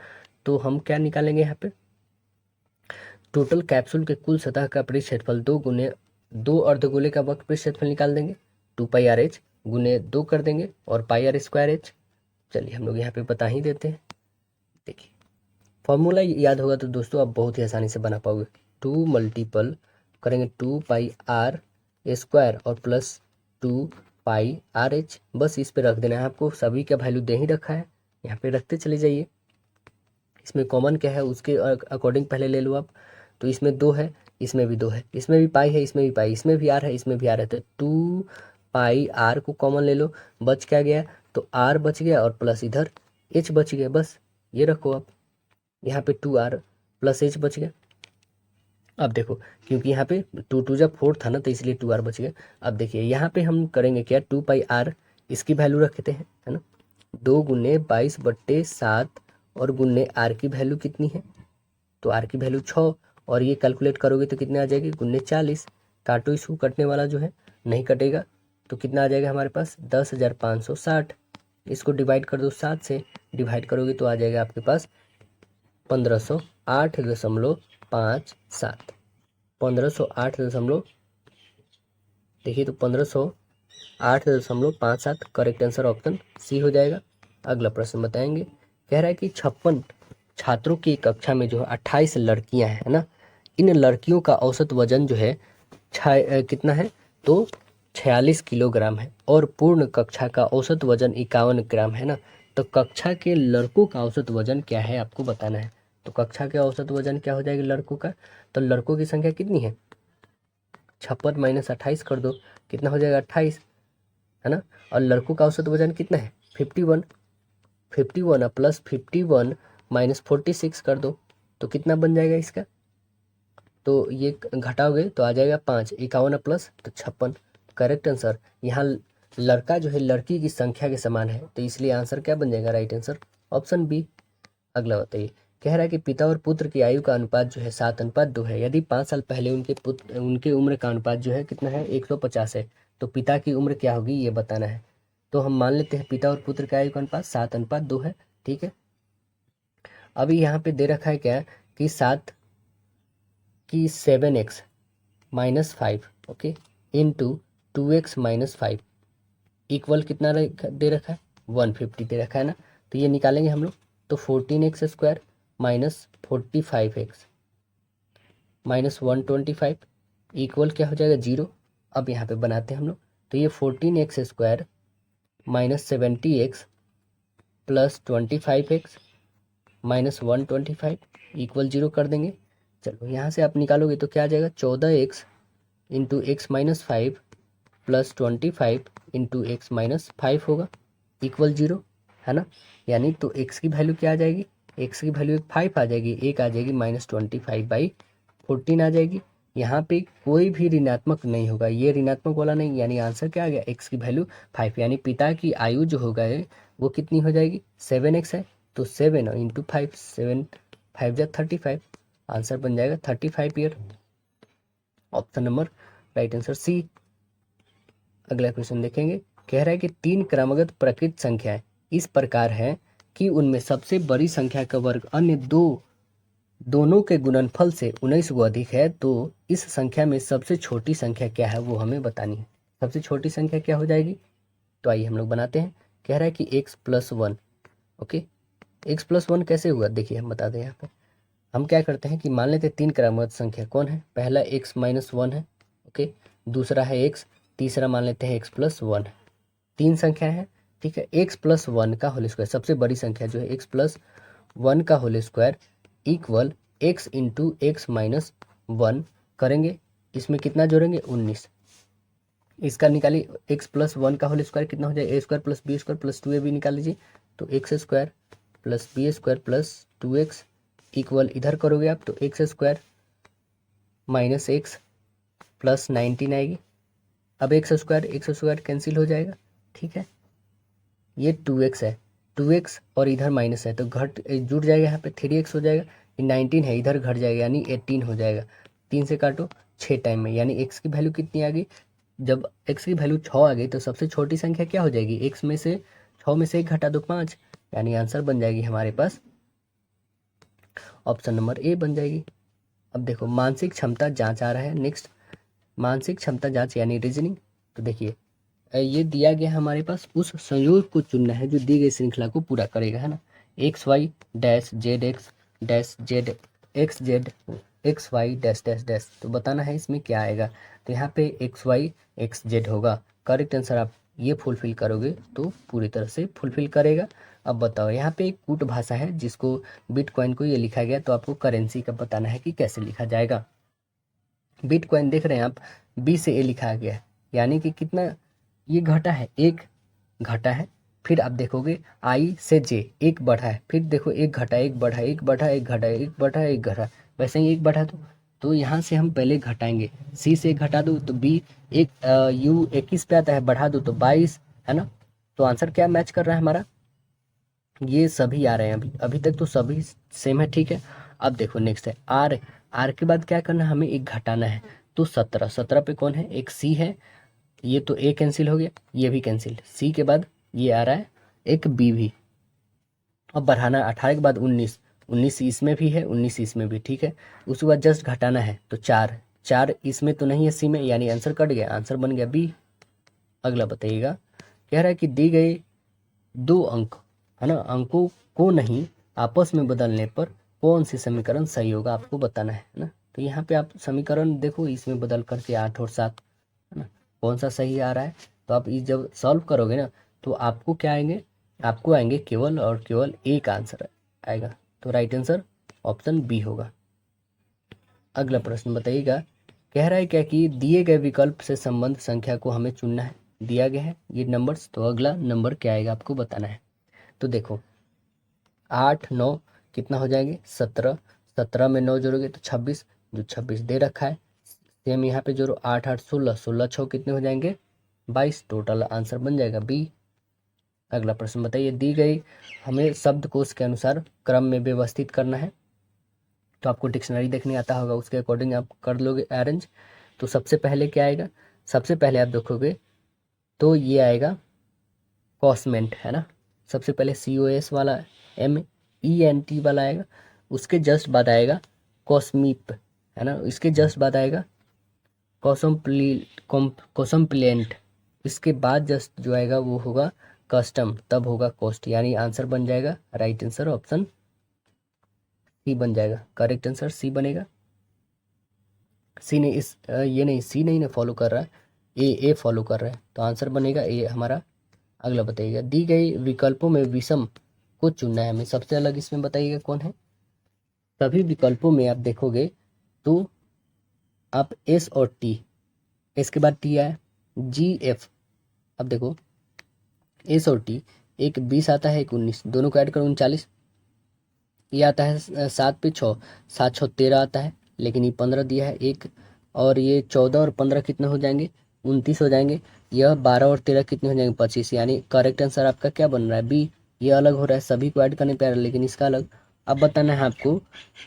तो हम क्या निकालेंगे यहाँ पे, टोटल कैप्सूल के कुल सतह का पृष्ठ क्षेत्रफल 2 गुने 2 अर्धगोले का वक्र पृष्ठ क्षेत्रफल निकाल देंगे, 2πr(h) गुने 2 कर देंगे और πr²h। चलिए हम लोग यहाँ पे बता ही देते हैं। देखिए फॉर्मूला याद होगा तो दोस्तों आप बहुत ही आसानी से बना पाओगे। 2 मल्टीपल करेंगे 2πr² और प्लस 2πrh, बस इस पे रख देना है आपको। सभी का वैल्यू दे ही रखा है, यहाँ पे रखते चले जाइए। इसमें कॉमन क्या है उसके अकॉर्डिंग पहले ले लो आप। तो इसमें 2 है, इसमें भी 2 है, इसमें भी पाई है, इसमें भी पाई, इसमें भी आर है, इसमें भी आर है। तो 2πr को कॉमन ले लो, बच क्या गया, तो आर बच गया और प्लस इधर एच बच गया, बस ये रखो आप। यहाँ पे 2r प्लस एच बच गया। अब देखो क्योंकि यहाँ पे 2 2 था ना, तो इसलिए 2r बच गया। अब देखिए यहाँ पे हम करेंगे क्या, 2πr इसकी वैल्यू रखते हैं, है ना। 2 गुने 22/7 और गुने आर की वैल्यू कितनी है, तो आर की वैल्यू 6, और ये कैलकुलेट करोगे तो कितने आ जाएगी, गुने 40। काटो, इसको कटने वाला जो है नहीं कटेगा, तो कितना आ जाएगा हमारे पास 10,560। इसको डिवाइड कर दो 7 से, डिवाइड करोगे तो आ जाएगा आपके पास 1508.57। 1508 देखिए, तो 1508.57 करेक्ट आंसर ऑप्शन सी हो जाएगा। अगला प्रश्न बताएंगे। कह रहा है कि 56 छात्रों की कक्षा में जो है 28 लड़कियां हैं, है ना। इन लड़कियों का औसत वजन जो है कितना है, तो 46 किलोग्राम है, और पूर्ण कक्षा का औसत वजन 51 ग्राम है ना। तो कक्षा के लड़कों का औसत वजन क्या है, आपको बताना है। तो कक्षा के औसत वजन क्या हो जाएगा लड़कों का, तो लड़कों की संख्या कितनी है, 56 माइनस 28 कर दो, कितना हो जाएगा 28, है ना। और लड़कों का औसत वजन कितना है 51, 51 प्लस 51 माइनस 46 कर दो, तो कितना बन जाएगा इसका, तो ये घटाओगे तो आ जाएगा 5, 51 प्लस तो 56। करेक्ट आंसर यहाँ लड़का जो है लड़की की संख्या के समान है, तो इसलिए आंसर क्या बन जाएगा, राइट आंसर ऑप्शन बी। अगला बताइए। कह रहा है कि पिता और पुत्र की आयु का अनुपात जो है 7:2 है। यदि 5 साल पहले उनके उम्र का अनुपात जो है कितना है 150 है, तो पिता की उम्र क्या होगी ये बताना है। तो हम मान लेते हैं पिता और पुत्र का आयु का अनुपात 7:2 है, ठीक है। अभी यहाँ पे दे रखा है क्या कि 7x minus 5, okay, into 2x minus 5 equal कितना दे रखा है 150 दे रखा है ना। तो ये निकालेंगे हम लोग, तो 14x² minus 45x minus 125 equal क्या हो जाएगा 0। अब यहाँ पे बनाते हैं हम लोग, तो ये 14x² minus 70x plus 25x minus 125 equal 0 कर देंगे। चलो यहाँ से आप निकालोगे तो क्या आ जाएगा 14x into x minus 5 plus 25 into x minus 5 होगा इक्वल 0, है ना। यानी तो x की वैल्यू क्या आ जाएगी, x की वैल्यू 5 आ जाएगी, एक आ जाएगी -25/14 आ जाएगी। यहाँ पे कोई भी ऋणात्मक नहीं होगा, ये ऋणात्मक वाला नहीं, यानी आंसर क्या आ गया, x की वैल्यू 5, यानी पिता की आयु जो होगा वो कितनी हो जाएगी, 7x है, तो 7 इंटू 5, 7 5 जा 35, आंसर बन जाएगा 35 year. Option number right answer C. अगला क्वेश्चन देखेंगे, कह रहा है कि 3 क्रमगत प्रकृत संख्याएं इस प्रकार है कि उनमें सबसे बड़ी संख्या का वर्ग अन्य दोनों के गुणनफल से 19 गुना अधिक है, तो इस संख्या में सबसे छोटी संख्या क्या है वो हमें बतानी है। सबसे छोटी संख्या क्या हो जाएगी, तो आइए हम लोग बनाते हैं। कह रहा है कि x+1, ओके, x+1 कैसे हुआ, देखिए हम बता दें। यहाँ पे हम क्या करते हैं कि मान लेते हैं 3 क्रमगत संख्या कौन है, पहला x-1 है, ओके, दूसरा है x, तीसरा मान लेते हैं x+1 है। 3 संख्या है, ठीक है। x+1 का होल स्क्वायर, सबसे बड़ी संख्या जो है x+1 का whole square equal x into x-1 करेंगे, इसमें कितना जोड़ेंगे 19, इसका निकालिए। x+1 का होल स्क्वायर कितना हो जाए, a square plus B square plus 2ab निकाल लीजिए, तो x square plus B square plus 2x equal इधर करोगे आप तो x square minus x plus 19 आएगी। अब x स्क्वायर कैंसिल हो जाएगा, ठीक है। ये 2x है, 2x और इधर माइनस है तो घट जुड़ जाएगा, यहाँ पे 3x हो जाएगा, 19 है इधर घट जाएगा यानी 18 हो जाएगा। 3 से काटो 6 टाइम में, यानी x की वैल्यू कितनी आ गई, जब x की वैल्यू 6 आ गई तो सबसे छोटी संख्या क्या हो जाएगी, x में से 6 में से 1 घटा दो 5, यानी आंसर बन जाएगी हमारे पास ऑप्शन नंबर ए बन जाएगी। अब देखो मानसिक क्षमता जांच आ रहा है नेक्स्ट, मानसिक क्षमता जांच यानी रीजनिंग। तो देखिए ये दिया गया हमारे पास, उस संयोग को चुनना है जो दी गई श्रृंखला को पूरा करेगा, है ना। XY dash ZX dash ZXZ XY dash dash dash, तो बताना है इसमें क्या आएगा। तो यहाँ पे XY XZ होगा, करेक्ट आंसर आप ये फुलफिल करोगे तो पूरी तरह से फुलफिल करेगा। अब बताओ, यहाँ पे एक कूट भाषा है जिसको बिटकॉइन को ये लिखा गया, तो आपको करेंसी का बताना है कि कैसे लिखा जाएगा। बिटकॉइन देख रहे हैं आप, B से A लिखा गया है, यानी कि कितना ये घटा है, एक घटा है। फिर आप देखोगे I से J एक बढ़ा है, फिर देखो एक घटा, एक बढ़ा, एक बढ़ा, एक घटा, एक बढ़ा, एक घटा, वैसे ही एक बढ़ा। तो यहाँ से हम पहले घटाएंगे, C से एक घटा दो तो B, एक U 21 पे आता है, बढ़ा दो तो 22, है ना। तो आंसर क्या मैच कर रहा है हमारा, ये सभी आ रहे हैं, अभी तक तो सभी सेम है, ठीक है। अब देखो नेक्स्ट है आर, आर के बाद क्या करना है, हमें एक घटाना है, तो 17, 17 पे कौन है, एक सी है, ये तो ए कैंसिल हो गया, ये भी कैंसिल, सी के बाद ये आ रहा है एक बी भी। अब बढ़ाना है 18 के बाद 19, 19 इसमें भी है, 19 इसमें भी, ठीक है। उसके बाद जस्ट घटाना है तो 4, 4 इसमें तो नहीं है सी में, यानी आंसर कट गया, आंसर बन गया बी। अगला बताइएगा, कह रहा है कि दी गई 2 अंक, है ना, अंकों को नहीं आपस में बदलने पर कौन सी समीकरण सही होगा, आपको बताना है ना। तो यहाँ पे आप समीकरण देखो, इसमें बदल करके 8 और 7, है ना, कौन सा सही आ रहा है। तो आप इस जब सॉल्व करोगे ना तो आपको क्या आएंगे, आपको आएंगे केवल और केवल एक आंसर आएगा, तो राइट आंसर ऑप्शन बी होगा। अगला प्रश्न बताइएगा, कह रहा है क्या कि दिए गए विकल्प से संबंध संख्या को हमें चुनना है, दिया गया है ये नंबर्स, तो अगला नंबर क्या आएगा आपको बताना है। तो देखो 8 9 कितना हो जाएंगे 17, 17 में 9 जोड़ोगे तो 26, जो 26 दे रखा है, सेम यहाँ पे जोड़ो 8 8 16, 16 6 कितने हो जाएंगे 22, टोटल आंसर बन जाएगा बी। अगला प्रश्न बताइए, दी गई हमें शब्दकोश के अनुसार क्रम में व्यवस्थित करना है, तो आपको डिक्शनरी देखने आता होगा, उसके अकॉर्डिंग आप कर लोगे अरेंज। तो सबसे पहले क्या आएगा, सबसे पहले आप देखोगे तो ये आएगा कॉस्मेंट, है ना, सबसे पहले COS वाला MENT वाला आएगा, उसके जस्ट बाद आएगा कॉस्मिप, है ना, इसके जस्ट बाद आएगा कॉसम्प्लेंट, इसके बाद जस्ट जो आएगा वो होगा कस्टम, तब होगा कॉस्ट, यानी आंसर बन जाएगा राइट आंसर ऑप्शन सी बन जाएगा, करेक्ट आंसर सी बनेगा। सी नहीं, ये नहीं, सी नहीं ना फॉलो कर रहा है, ए फॉलो कर रहा है, तो आंसर बनेगा ए हमारा। अगला बताइएगा, दी गई विकल्पों में विषम को चुनना है हमें, सबसे अलग इसमें बताइएगा कौन है। सभी विकल्पों में आप देखोगे तो आप एस और टी, एस के बाद टी आया, GF, अब देखो एस और टी, एक 20 आता है, एक 19, दोनों को ऐड करो 39, ये आता है 7 पे 6, 7 6 13 आता है, लेकिन ये 15 दिया है, एक और ये 14 और 15 कितने हो जाएंगे, 29 हो जाएंगे। यह 12 और 13 कितने हो जाएंगे, 25। यानी करेक्ट आंसर आपका क्या बन रहा है, बी। ये अलग हो रहा है, सभी को ऐड करने पे आ रहा है लेकिन इसका अलग। अब बताना है आपको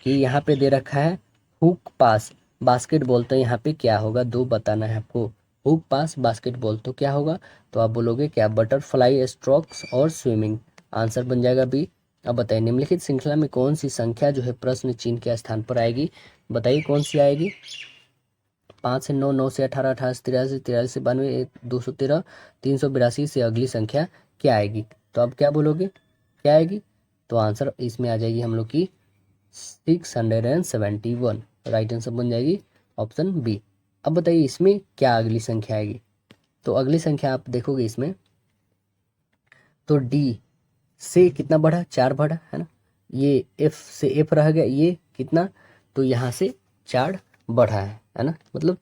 कि यहाँ पे दे रखा है हुक पास बास्केटबॉल, तो यहाँ पे क्या होगा, दो बताना है आपको। हुक पास बास्केटबॉल तो क्या होगा, तो आप बोलोगे क्या, बटरफ्लाई स्ट्रोक्स और स्विमिंग। आंसर बन जाएगा बी। अब बताइए निम्नलिखित श्रृंखला में कौन सी संख्या जो है प्रश्न चिन्ह के स्थान पर आएगी, बताइए कौन सी आएगी। 5 से 9, 9 से 18, 18 से 83, 83 से 92, 213, 382 से अगली संख्या क्या आएगी। तो अब क्या बोलोगे, क्या आएगी, तो आंसर इसमें आ जाएगी हम लोग की 671। राइट आंसर बन जाएगी ऑप्शन बी। अब बताइए इसमें क्या अगली संख्या आएगी, तो अगली संख्या आप देखोगे इसमें तो डी से कितना बढ़ा, 4 बढ़ा है ना। ये एफ से एफ रह गया, ये कितना, तो यहाँ से 4 बढ़ा है ना। मतलब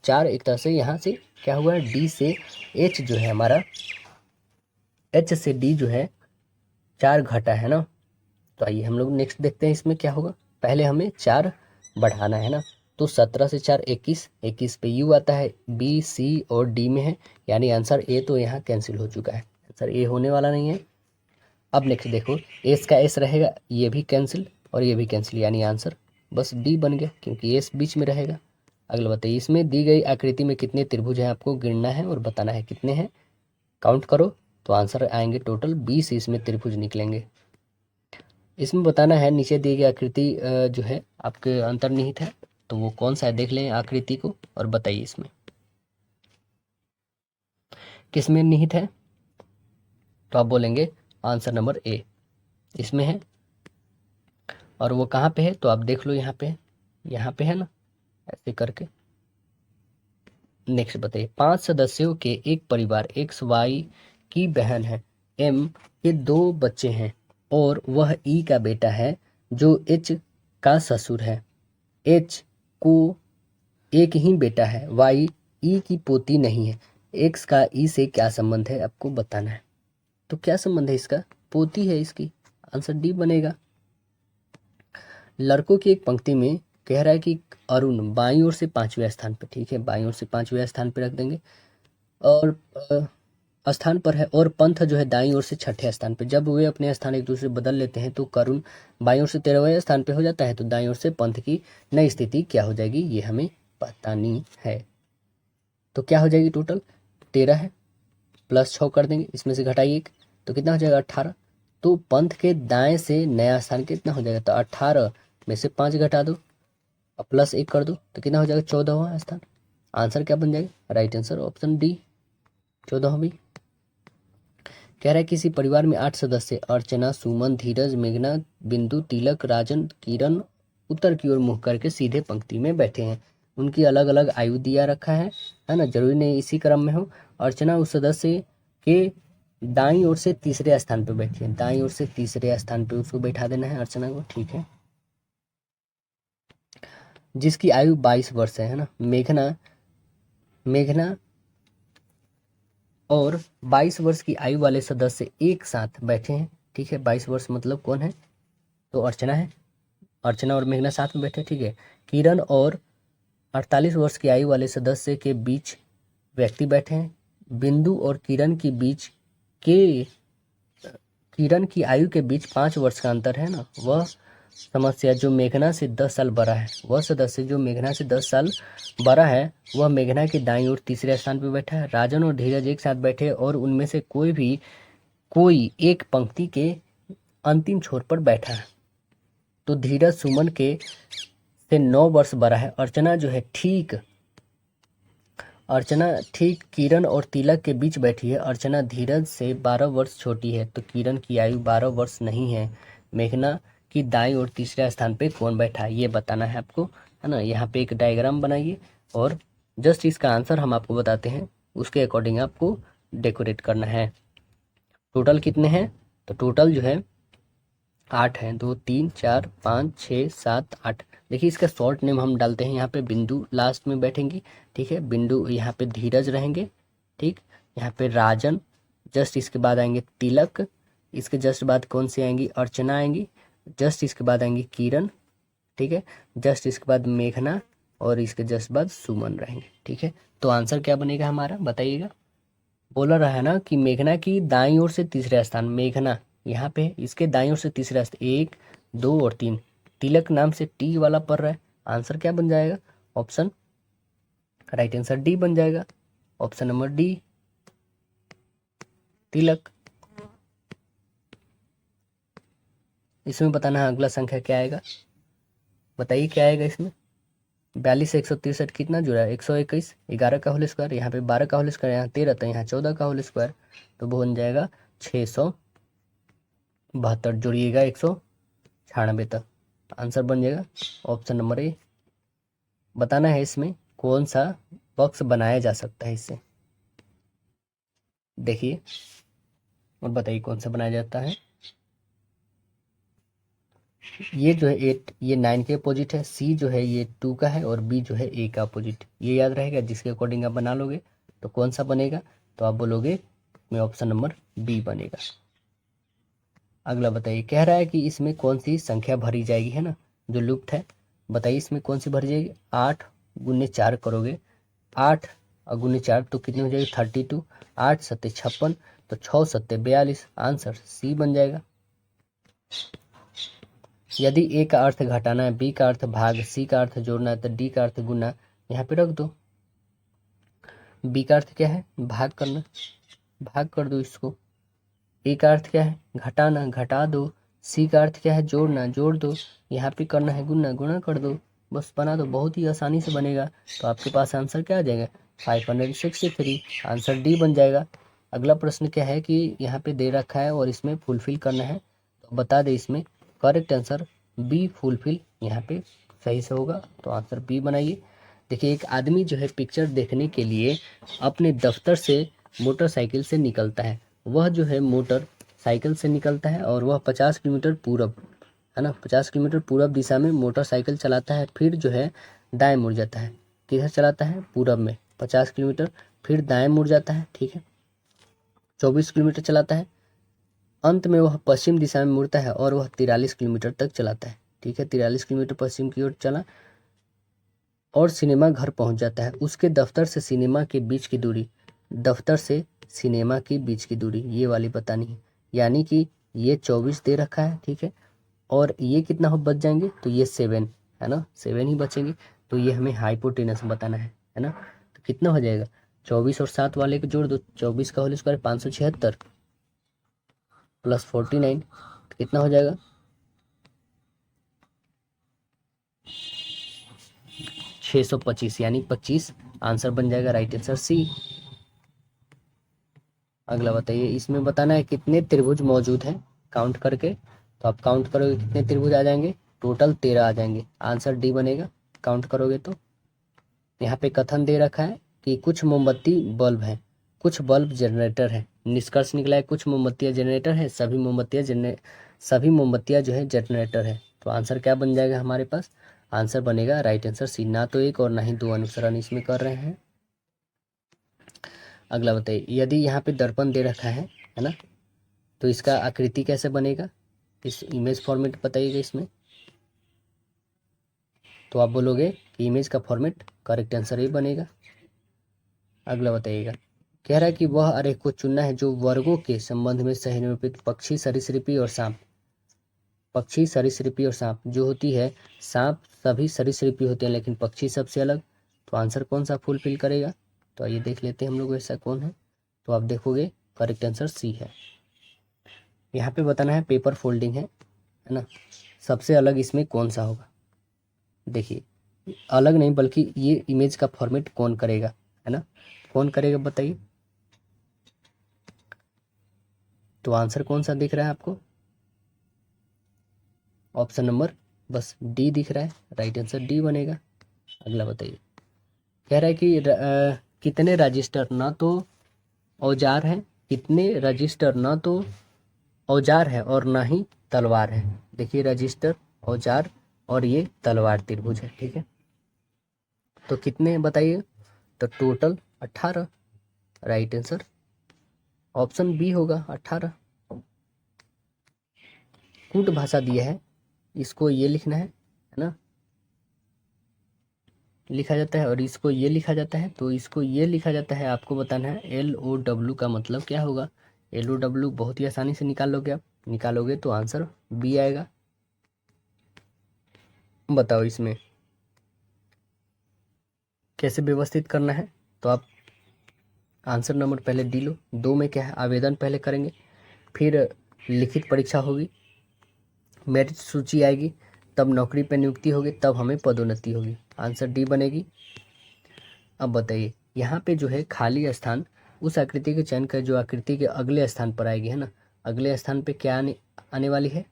4 एक तरह से यहाँ से क्या हुआ है, डी से एच जो है हमारा, एच से डी जो है 4 घटा है ना। तो आइए हम लोग नेक्स्ट देखते हैं इसमें क्या होगा। पहले हमें 4 बढ़ाना है ना, तो 17 से 4 21, 21 पे यू आता है, बी सी और डी में है, यानी आंसर ए तो यहाँ कैंसिल हो चुका है, आंसर ए होने वाला नहीं है। अब नेक्स्ट देखो, एस का एस रहेगा, ये भी कैंसिल और ये भी कैंसिल, यानी आंसर बस डी बन गया क्योंकि एस बीच में रहेगा। अगला बताइए इसमें दी गई आकृति में कितने त्रिभुज हैं, आपको गिनना है और बताना है कितने हैं, काउंट करो तो आंसर आएंगे टोटल 20 इसमें त्रिभुज निकलेंगे। इसमें बताना है नीचे दी गई आकृति जो है आपके अंतर्निहित है, तो वो कौन सा है, देख लें आकृति को और बताइए इसमें किसमें निहित है, तो आप बोलेंगे आंसर नंबर ए इसमें है। और वो कहाँ पे है, तो आप देख लो यहाँ पे है ना, ऐसे करके। नेक्स्ट बताइए 5 सदस्यों के एक परिवार एक्स वाई की बहन है, एम के 2 बच्चे हैं और वह ई का बेटा है जो एच का ससुर है। एच को एक ही बेटा है, वाई ई की पोती नहीं है, एक्स का ई से क्या संबंध है आपको बताना है। तो क्या संबंध है इसका, पोती है इसकी, आंसर डी बनेगा। लड़कों की एक पंक्ति में कह रहा है कि अरुण बाईं ओर से 5वें स्थान पे, ठीक है बाईं ओर से 5वें स्थान पे रख देंगे, और स्थान पर है, और पंथ जो है दाईं ओर से 6ठे स्थान पे। जब वे अपने स्थान एक दूसरे बदल लेते हैं तो करुण बाईं ओर से 13वें स्थान पे हो जाता है, तो दाईं ओर से पंथ की नई स्थिति क्या हो जाएगी, ये हमें पता नहीं है। तो क्या हो जाएगी, टोटल 13 है, प्लस 6 कर देंगे, इसमें से घटाइए 1, तो कितना हो जाएगा 18। तो पंथ के दाएं से नया स्थान कितना हो जाएगा, तो 18 में से 5 घटा दो और प्लस 1 कर दो, तो कितना हो जाएगा 14वां स्थान। आंसर क्या बन जाएगा, राइट आंसर ऑप्शन डी 14वीं। कह रहा है किसी परिवार में 8 सदस्य अर्चना, सुमन, धीरज, मेघना, बिंदु, तिलक, राजन, किरण उत्तर की ओर मुख करके सीधे पंक्ति में बैठे हैं। उनकी अलग अलग आयु दिया रखा है ना, जरूरी नहीं इसी क्रम में हो। अर्चना उस सदस्य के दाईं ओर से तीसरे स्थान पे बैठी है, दाईं ओर से तीसरे स्थान पे उसको बैठा देना है अर्चना को, ठीक है। जिसकी आयु 22 वर्ष है ना, मेघना मेघना और 22 वर्ष की आयु वाले सदस्य एक साथ बैठे हैं, ठीक है। 22 वर्ष मतलब कौन है, तो अर्चना है, अर्चना और मेघना साथ में बैठे, ठीक है। किरण और 48 वर्ष की आयु वाले सदस्य के बीच व्यक्ति बैठे हैं। बिंदु और किरण की बीच के किरण की आयु के बीच 5 वर्ष का अंतर है ना, वह समस्या जो मेघना से 10 साल बड़ा है, वह सदस्य जो मेघना से 10 साल बड़ा है वह मेघना की दाईं ओर तीसरे स्थान पर बैठा है। राजन और धीरज एक साथ बैठे और उनमें से कोई एक पंक्ति के अंतिम छोर पर बैठा है। तो धीरज सुमन के से 9 वर्ष बड़ा है। अर्चना ठीक किरण और तिलक के बीच बैठी है। अर्चना धीरज से 12 वर्ष छोटी है, तो किरण की आयु 12 वर्ष नहीं है। मेघना की दाईं ओर तीसरे स्थान पे कौन बैठा है ये बताना है आपको, है ना। यहाँ पे एक डायग्राम बनाइए और जस्ट इसका आंसर हम आपको बताते हैं, उसके अकॉर्डिंग आपको डेकोरेट करना है। टोटल कितने हैं, तो टोटल जो है 8 हैं, 2 3 4 5 6 7 8। देखिए इसका शॉर्ट नेम हम डालते हैं, यहाँ पे बिंदु लास्ट में बैठेंगी, ठीक है। बिंदु यहाँ पे धीरज रहेंगे, ठीक। यहाँ पे राजन, जस्ट इसके बाद आएंगे तिलक, इसके जस्ट बाद कौन सी आएंगी, अर्चना आएंगी, जस्ट इसके बाद आएंगी किरण, ठीक है। जस्ट इसके बाद मेघना और इसके जस्ट बाद सुमन रहेंगे। ठीक है, तो आंसर क्या बनेगा हमारा, बताइएगा। बोला रहा है ना कि मेघना की दाईं ओर से तीसरा स्थान, मेघना यहाँ पे इसके दाईं ओर से तीसरा स्थान, 1 2 और 3, तिलक नाम से टी वाला पढ़ रहा है। आंसर क्या बन जाएगा, ऑप्शन राइट आंसर डी बन जाएगा, ऑप्शन नंबर डी तिलक। इसमें बताना है अगला संख्या क्या आएगा, बताइए क्या आएगा इसमें। 42 से 163 कितना जुड़ा है, 121, 11 का होल स्क्वायर, यहाँ पे 12 का होल स्क्वायर, यहाँ 13 था, यहाँ 14 का होल स्क्वायर, तो वो बन जाएगा 672, जोड़िएगा 196 तक, आंसर बन जाएगा ऑप्शन नंबर ए। बताना है इसमें कौन सा बॉक्स बनाया जा सकता है इससे, देखिए और बताइए कौन सा बनाया जाता है। ये जो है 8, ये 9 के अपोजिट है, सी जो है ये 2 का है, और बी जो है ए का अपोजिट, ये याद रहेगा, जिसके अकॉर्डिंग आप बना लोगे तो कौन सा बनेगा, तो आप बोलोगे में ऑप्शन नंबर बी बनेगा। अगला बताइए, कह रहा है कि इसमें कौन सी संख्या भरी जाएगी, है ना, जो लुप्त है, बताइए इसमें कौन सी भरी जाएगी। 8 गुने 4 करोगे, 8 और गुने 4 तो कितनी हो जाएगी 32, 8 सत्ते 56, तो 6 सत्ते 42, आंसर सी बन जाएगा। यदि ए का अर्थ घटाना है, बी का अर्थ भाग, सी का अर्थ जोड़ना है, तो डी का अर्थ गुना यहाँ पे रख दो। बी का अर्थ क्या है, भाग करना, भाग कर दो इसको। ए का अर्थ क्या है, घटाना, घटा दो। सी का अर्थ क्या है, जोड़ना, जोड़ दो। यहाँ पे करना है गुना, गुना कर दो, बस बना दो, बहुत ही आसानी से बनेगा। तो आपके पास आंसर क्या आ जाएगा 563, आंसर डी बन जाएगा। अगला प्रश्न क्या है कि यहाँ पे दे रखा है और इसमें फुलफिल करना है, तो बता दे इसमें करेक्ट आंसर बी फुलफिल यहाँ पे सही से होगा, तो आंसर बी बनाइए। देखिए एक आदमी जो है पिक्चर देखने के लिए अपने दफ्तर से मोटरसाइकिल से निकलता है, वह जो है मोटर साइकिल से निकलता है और वह 50 किलोमीटर पूरब, है ना, 50 किलोमीटर पूरब दिशा में मोटरसाइकिल चलाता है, फिर जो है दाएं मुड़ जाता है। किधर चलाता है, पूरब में 50 किलोमीटर, फिर दाएं मुड़ जाता है, ठीक है, 24 किलोमीटर चलाता है, अंत में वह पश्चिम दिशा में मुड़ता है और वह 43 किलोमीटर तक चलाता है, ठीक है, 43 किलोमीटर पश्चिम की ओर चला और सिनेमा घर पहुंच जाता है। उसके दफ्तर से सिनेमा के बीच की दूरी, दफ्तर से सिनेमा के बीच की दूरी ये वाली बतानी है, यानी कि ये 24 दे रखा है, ठीक है, और ये कितना हो बच जाएंगे, तो ये 7 है ना, 7 ही बचेंगे, तो ये हमें हाइपोटेनस बताना है ना। तो कितना हो जाएगा, 24 और 7 वाले को जोड़ दो, 24 का होल स्क्वायर 576 प्लस 49, तो कितना हो जाएगा 625, यानी 25, आंसर बन जाएगा राइट आंसर सी। अगला बताइए, इसमें बताना है कितने त्रिभुज मौजूद हैं काउंट करके, तो आप काउंट करोगे कितने त्रिभुज आ जाएंगे, टोटल 13 आ जाएंगे, आंसर डी बनेगा काउंट करोगे तो। यहाँ पे कथन दे रखा है कि कुछ मोमबत्ती बल्ब है, कुछ बल्ब जनरेटर है, निष्कर्ष निकला है कुछ मोमबत्तियाँ जनरेटर है, सभी मोमबत्तियाँ जो है जनरेटर है, तो आंसर क्या बन जाएगा हमारे पास, आंसर बनेगा राइट आंसर सी, ना तो एक और ना ही दो अनुसरण इसमें कर रहे हैं। अगला बताइए, यदि यहाँ पे दर्पण दे रखा है ना, तो इसका आकृति कैसे बनेगा, इस इमेज फॉर्मेट बताइएगा इसमें, तो आप बोलोगे कि इमेज का फॉर्मेट करेक्ट आंसर ही बनेगा। अगला बताइएगा, कह रहा है कि वह आरेख को चुनना है जो वर्गों के संबंध में सही निरूपित पक्षी, सरीसृपी और सांप, पक्षी, सरीसृपी और सांप जो होती है, सांप सभी सरीसृपी होते हैं लेकिन पक्षी सबसे अलग, तो आंसर कौन सा फुलफिल करेगा, तो आइए देख लेते हैं हम लोग ऐसा कौन है, तो आप देखोगे करेक्ट आंसर सी है। यहाँ पे बताना है पेपर फोल्डिंग है ना, सबसे अलग इसमें कौन सा होगा, देखिए अलग नहीं बल्कि ये इमेज का फॉर्मेट कौन करेगा, है ना, कौन करेगा बताइए, तो आंसर कौन सा दिख रहा है आपको, ऑप्शन नंबर बस डी दिख रहा है, राइट आंसर डी बनेगा। अगला बताइए, कह रहा है कि कितने रजिस्टर ना तो औजार है, कितने रजिस्टर ना तो औजार है और ना ही तलवार है, देखिए रजिस्टर, औजार और ये तलवार त्रिभुज है, ठीक है, तो कितने बताइए, तो total 18, right answer option B होगा 18। कूट भाषा दिया है, इसको ये लिखना है ना, लिखा जाता है और इसको ये लिखा जाता है, तो इसको ये लिखा जाता है। आपको बताना है LOW का मतलब क्या होगा। LOW बहुत ही आसानी से निकाल लोगे, आप निकालोगे तो आंसर बी आएगा। बताओ इसमें कैसे व्यवस्थित करना है। तो आप आंसर नंबर पहले डी लो। 2 में क्या है, आवेदन पहले करेंगे, फिर लिखित परीक्षा होगी, मेरिट सूची आएगी, तब नौकरी पर नियुक्ति होगी, तब हमें पदोन्नति होगी। आंसर डी बनेगी। अब बताइए यहाँ पे जो है खाली स्थान, उस आकृति के चयन कर जो आकृति के अगले स्थान पर आएगी, है ना। अगले स्थान पे क्या आने वाली है,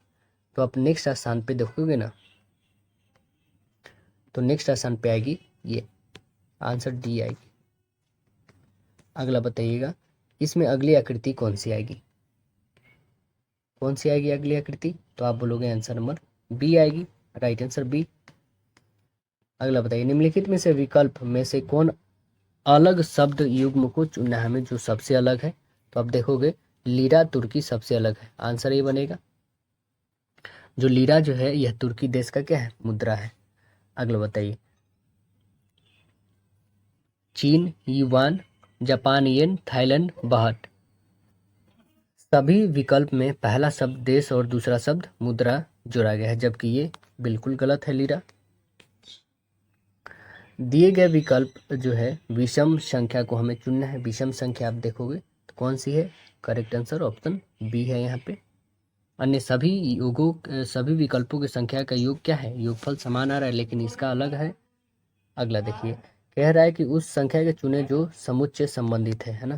तो आप नेक्स्ट स्थान पे देखोगे ना, तो नेक्स्ट स्थान पे आएगी ये, आंसर डी आएगी। अगला बताइएगा इसमें अगली आकृति कौन सी आएगी, कौन सी आएगी अगली आकृति, तो आप बोलोगे आंसर नंबर बी आएगी, राइट आंसर बी। अगला बताइए निम्नलिखित में से विकल्प में से कौन अलग शब्द युग्म को चुनना है हमें, जो सबसे अलग है। तो आप देखोगे लीरा तुर्की सबसे अलग है, आंसर ये बनेगा। जो लीरा जो है यह तुर्की देश का क्या है, मुद्रा है। अगला बताइए चीन, युवान, जापान, येन, थाईलैंड, बाहट। सभी विकल्प में पहला शब्द देश और दूसरा शब्द मुद्रा जोड़ा गया है, जबकि ये बिल्कुल गलत है लीरा। दिए गए विकल्प जो है विषम संख्या को हमें चुनना है। विषम संख्या आप देखोगे तो कौन सी है, करेक्ट आंसर ऑप्शन बी है यहाँ पे। अन्य सभी विकल्पों की संख्या का योग क्या है, योगफल समान आ रहा है, लेकिन इसका अलग है। अगला देखिए कह रहा है कि उस संख्या के चुने जो समुच्चय संबंधित है ना।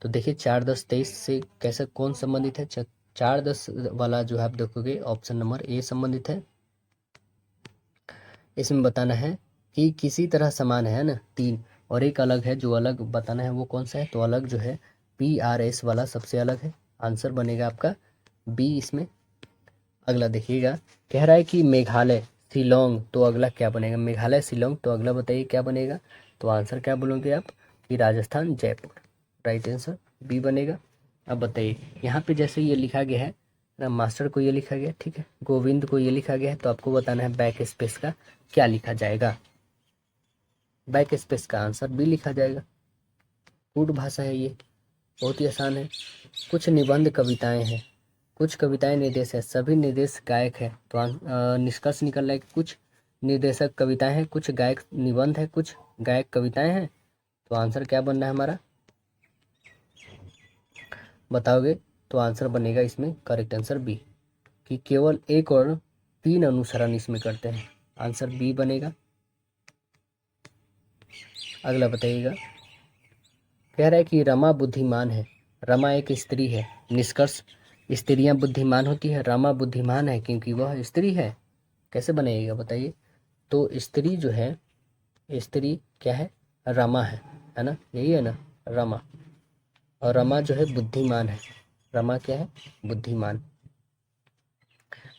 तो देखिए 4, 10, 23 से कैसे कौन संबंधित है। 4, 10 वाला जो है आप देखोगे ऑप्शन नंबर ए संबंधित है। इसमें बताना है कि किसी तरह समान है ना 3, और एक अलग है, जो अलग बताना है वो कौन सा है, तो अलग जो है PRS वाला सबसे अलग है, आंसर बनेगा आपका बी इसमें। अगला देखिएगा कह रहा है कि मेघालय शिलोंग, तो अगला क्या बनेगा, मेघालय शिलोंग, तो अगला बताइए क्या बनेगा, तो आंसर क्या बोलोगे आप कि Rajasthan Jaipur, right answer B बनेगा। अब बताइए यहाँ पे जैसे ये लिखा गया है ना, मास्टर को ये लिखा गया, ठीक है, गोविंद को ये लिखा गया है, तो आपको बताना है बैक स्पेस का क्या लिखा जाएगा। बैक स्पेस का आंसर बी लिखा जाएगा। कूट भाषा है ये, बहुत ही आसान है। कुछ निबंध कविताएं हैं, कुछ कविताएं निर्देश है, सभी निर्देश गायक है, तो निष्कर्ष निकल रहा है कि कुछ निर्देशक कविताएं हैं, कुछ गायक निबंध है, कुछ गायक कविताएं हैं, तो आंसर क्या बनना है हमारा, बताओगे तो आंसर बनेगा इसमें करेक्ट आंसर बी, कि केवल 1 और 3 अनुसरण इसमें करते हैं, आंसर बी बनेगा। अगला बताइएगा कह रहा है कि रमा बुद्धिमान है, रमा एक स्त्री है, निष्कर्ष स्त्रियां बुद्धिमान होती है, रमा बुद्धिमान है क्योंकि वह स्त्री है, कैसे बनेगा बताइए। तो स्त्री जो है, स्त्री क्या है, रमा है ना, यही है ना रमा, और रमा जो है बुद्धिमान है, रमा क्या है, बुद्धिमान,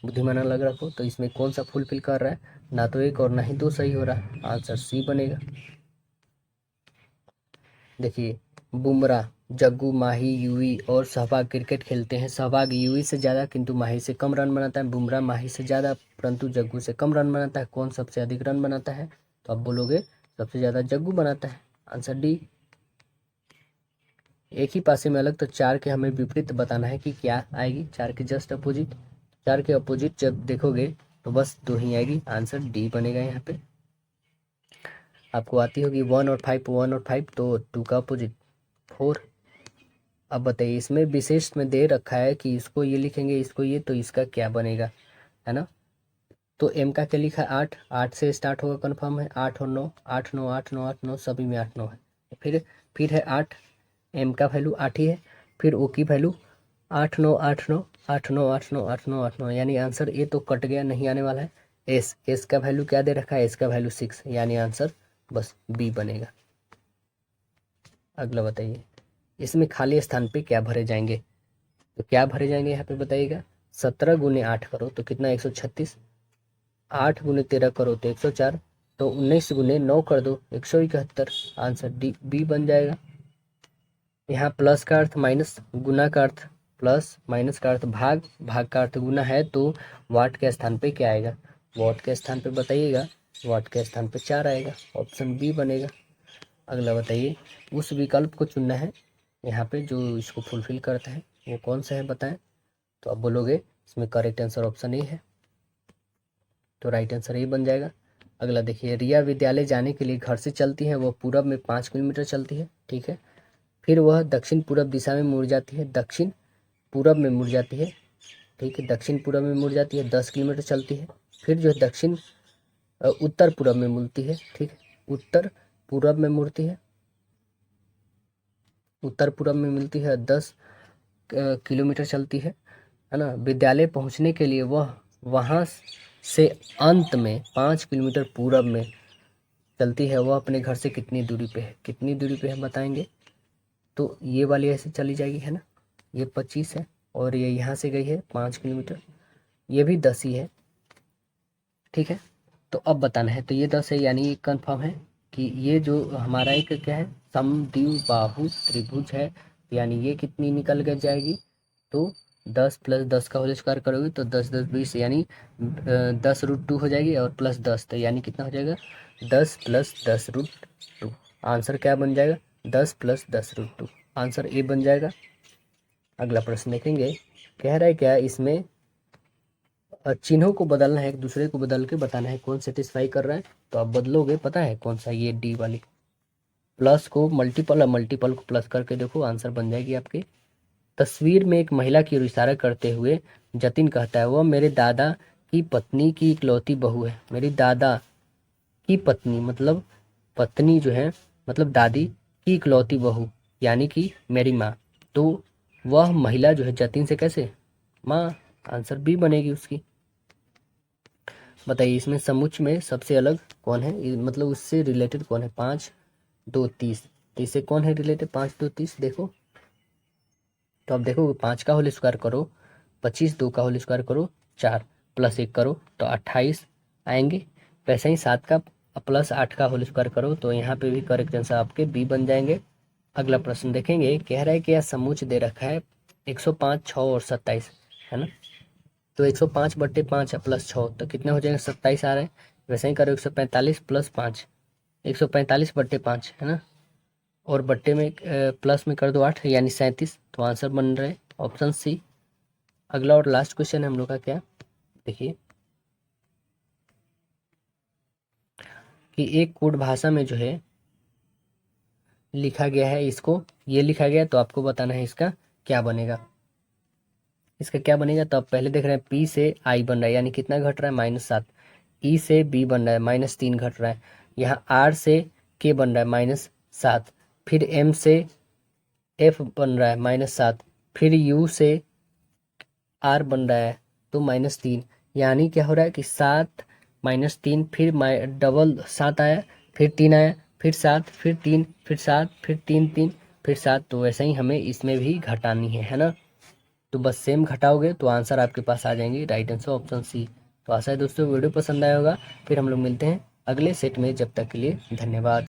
बुद्धिमान अलग रखो, तो इसमें कौन सा फुलफिल कर रहा है, ना तो 1 और ना ही 2 सही हो रहा, आंसर सी बनेगा। देखिए बुमराह, जग्गू, माही, यूवी और सहवाग क्रिकेट खेलते हैं। सहवाग यूवी से ज़्यादा किंतु माही से कम रन बनाता है, बुमराह माही से ज़्यादा परंतु जग्गू से कम रन बनाता है, कौन सबसे अधिक रन बनाता है, तो आप बोलोगे सबसे ज़्यादा जग्गू बनाता है, आंसर डी। एक ही पासे में अलग, तो 4 के हमें विपरीत बताना है कि क्या आएगी, 4 के जस्ट अपोजिट, 4 के अपोजिट जब देखोगे तो बस 2 ही आएगी, आंसर डी बनेगा यहाँ पे। आपको आती होगी 1 और 5, 1 और 5, तो 2 का अपोजिट 4। अब बताइए इसमें विशेष में दे रखा है कि इसको ये लिखेंगे, इसको ये, तो इसका क्या बनेगा, है ना। तो एम का क्या लिखा है 8, 8 से स्टार्ट होगा कन्फर्म है, 8 और 9, 8 9 8 9 8 9 सभी में 8 9 है, फिर है 8, एम का वैल्यू 8 ही है, फिर ओ की वैल्यू 8 9 8 9 8 9 8 9 8 9 8 9, यानी आंसर ए तो कट गया, नहीं आने वाला है। एस का वैल्यू क्या दे रखा है, एस का वैल्यू 6, यानी आंसर बस बी बनेगा। अगला बताइए इसमें खाली स्थान पे क्या भरे जाएंगे, तो क्या भरे जाएंगे यहाँ पे बताइएगा। 17 गुने 8 करो तो कितना 136, 8 गुने 13 करो तो 104, तो 19 गुने 9 कर दो 171, आंसर डी बी बन जाएगा। यहाँ प्लस का अर्थ माइनस, गुना का अर्थ प्लस, माइनस का अर्थ भाग, भाग का अर्थ गुना है, तो वाट के स्थान पे क्या आएगा, वाट के स्थान पे बताइएगा वाट के स्थान पे 4 आएगा, ऑप्शन बी बनेगा। अगला बताइए, उस विकल्प को चुनना है यहाँ पे जो इसको फुलफिल करता है, वो कौन सा है बताएं। तो आप बोलोगे इसमें करेक्ट आंसर ऑप्शन ए है, तो राइट आंसर ए बन जाएगा। अगला देखिए, रिया विद्यालय जाने के लिए घर से चलती है, वह पूरब में 5 किलोमीटर चलती है, ठीक है। फिर वह दक्षिण पूरब दिशा में मुड़ जाती है, दक्षिण पूरब में मुड़ जाती है, ठीक है, दक्षिण पूरब में मुड़ जाती है, 10 किलोमीटर चलती है। फिर जो है दक्षिण उत्तर पूरब में मुड़ती है, ठीक है, उत्तर पूरब में मुड़ती है, उत्तर पूरब में मिलती है, 10 किलोमीटर चलती है ना। विद्यालय पहुंचने के लिए वह वहां से अंत में 5 किलोमीटर पूरब में चलती है। वह अपने घर से कितनी दूरी पे है, कितनी दूरी पे है बताएंगे। तो ये वाली ऐसे चली जाएगी, है ना, ये 25 है, और ये यहाँ से गई है 5 किलोमीटर, ये भी 10 ही है, ठीक है। तो अब बताना है, तो ये 10 है, यानी ये कन्फर्म है कि ये जो हमारा एक क्या है, समद्विबाहु त्रिभुज है, यानी ये कितनी निकल कर जाएगी। तो 10 + 10 का होल स्क्वायर करोगे तो 10 10 20, यानी 10√2 हो जाएगी, और प्लस 10, तो यानी कितना हो जाएगा 10 + 10√2। आंसर क्या बन जाएगा 10 + 10√2, आंसर ए बन जाएगा। अगला प्रश्न देखेंगे, कह रहा है क्या इसमें चिन्हों को बदलना है, एक दूसरे को बदल के बताना है कौन सेटिस्फाई कर रहा है। तो आप बदलोगे, पता है कौन सा, ये डी वाली, प्लस को मल्टीपल और मल्टीपल को प्लस करके देखो, आंसर बन जाएगी आपकी। तस्वीर में एक महिला की ओर इशारा करते हुए जतिन कहता है, वह मेरे दादा की पत्नी की इकलौती बहू है। मेरी दादा की पत्नी मतलब पत्नी जो है, मतलब दादी की इकलौती बहू, यानी कि मेरी माँ। तो वह महिला जो है जतिन से कैसे, माँ, आंसर बी बनेगी उसकी। बताइए, इसमें समुच्च में सबसे अलग कौन है, मतलब उससे रिलेटेड कौन है। 5 2 30, इससे कौन है रिलेटेड 5 2 30, देखो। तो अब देखो 5 का होल स्क्वायर करो 25, 2 का होल स्क्वायर करो 4, प्लस 1 करो तो 28 आएंगे। वैसे ही 7 का प्लस 8 का होल स्क्वायर करो, तो यहाँ पे भी करेक्ट आंसर आपके बी बन जाएंगे। अगला प्रश्न देखेंगे, कह रहा है कि यह समुच्च दे रखा है 105, 6 और 27, है ना। तो 105/5 प्लस 6, तो कितने हो जाएंगे 27 आ रहे हैं। वैसे ही करो 145 + 5, 145/5, है ना, और बट्टे में प्लस में कर दो 8, यानी 37, तो आंसर बन रहे ऑप्शन सी। अगला और लास्ट क्वेश्चन है हम लोग का, क्या देखिए कि एक कोड भाषा में जो है लिखा गया है, इसको ये लिखा गया, तो आपको बताना है इसका क्या बनेगा। इसका क्या बनेगा, तो आप पहले देख रहे हैं पी से आई बन रहा है, यानी कितना घट रहा है -7, ई से बी बन रहा है -3 घट रहा है, यहाँ आर से के बन रहा है -7, फिर एम से एफ बन रहा है -7, फिर यू से आर बन रहा है तो -3, यानी क्या हो रहा है कि 7 -3, फिर डबल 7 आया, फिर 3 आया, फिर 7, फिर 3, फिर 7, फिर 3 3, फिर 7। तो वैसे ही हमें इसमें भी घटानी है ना। तो बस सेम घटाओगे तो आंसर आपके पास आ जाएंगे, राइट आंसर ऑप्शन सी। तो आशा है दोस्तों वीडियो पसंद आया होगा, फिर हम लोग मिलते हैं अगले सेट में, जब तक के लिए धन्यवाद।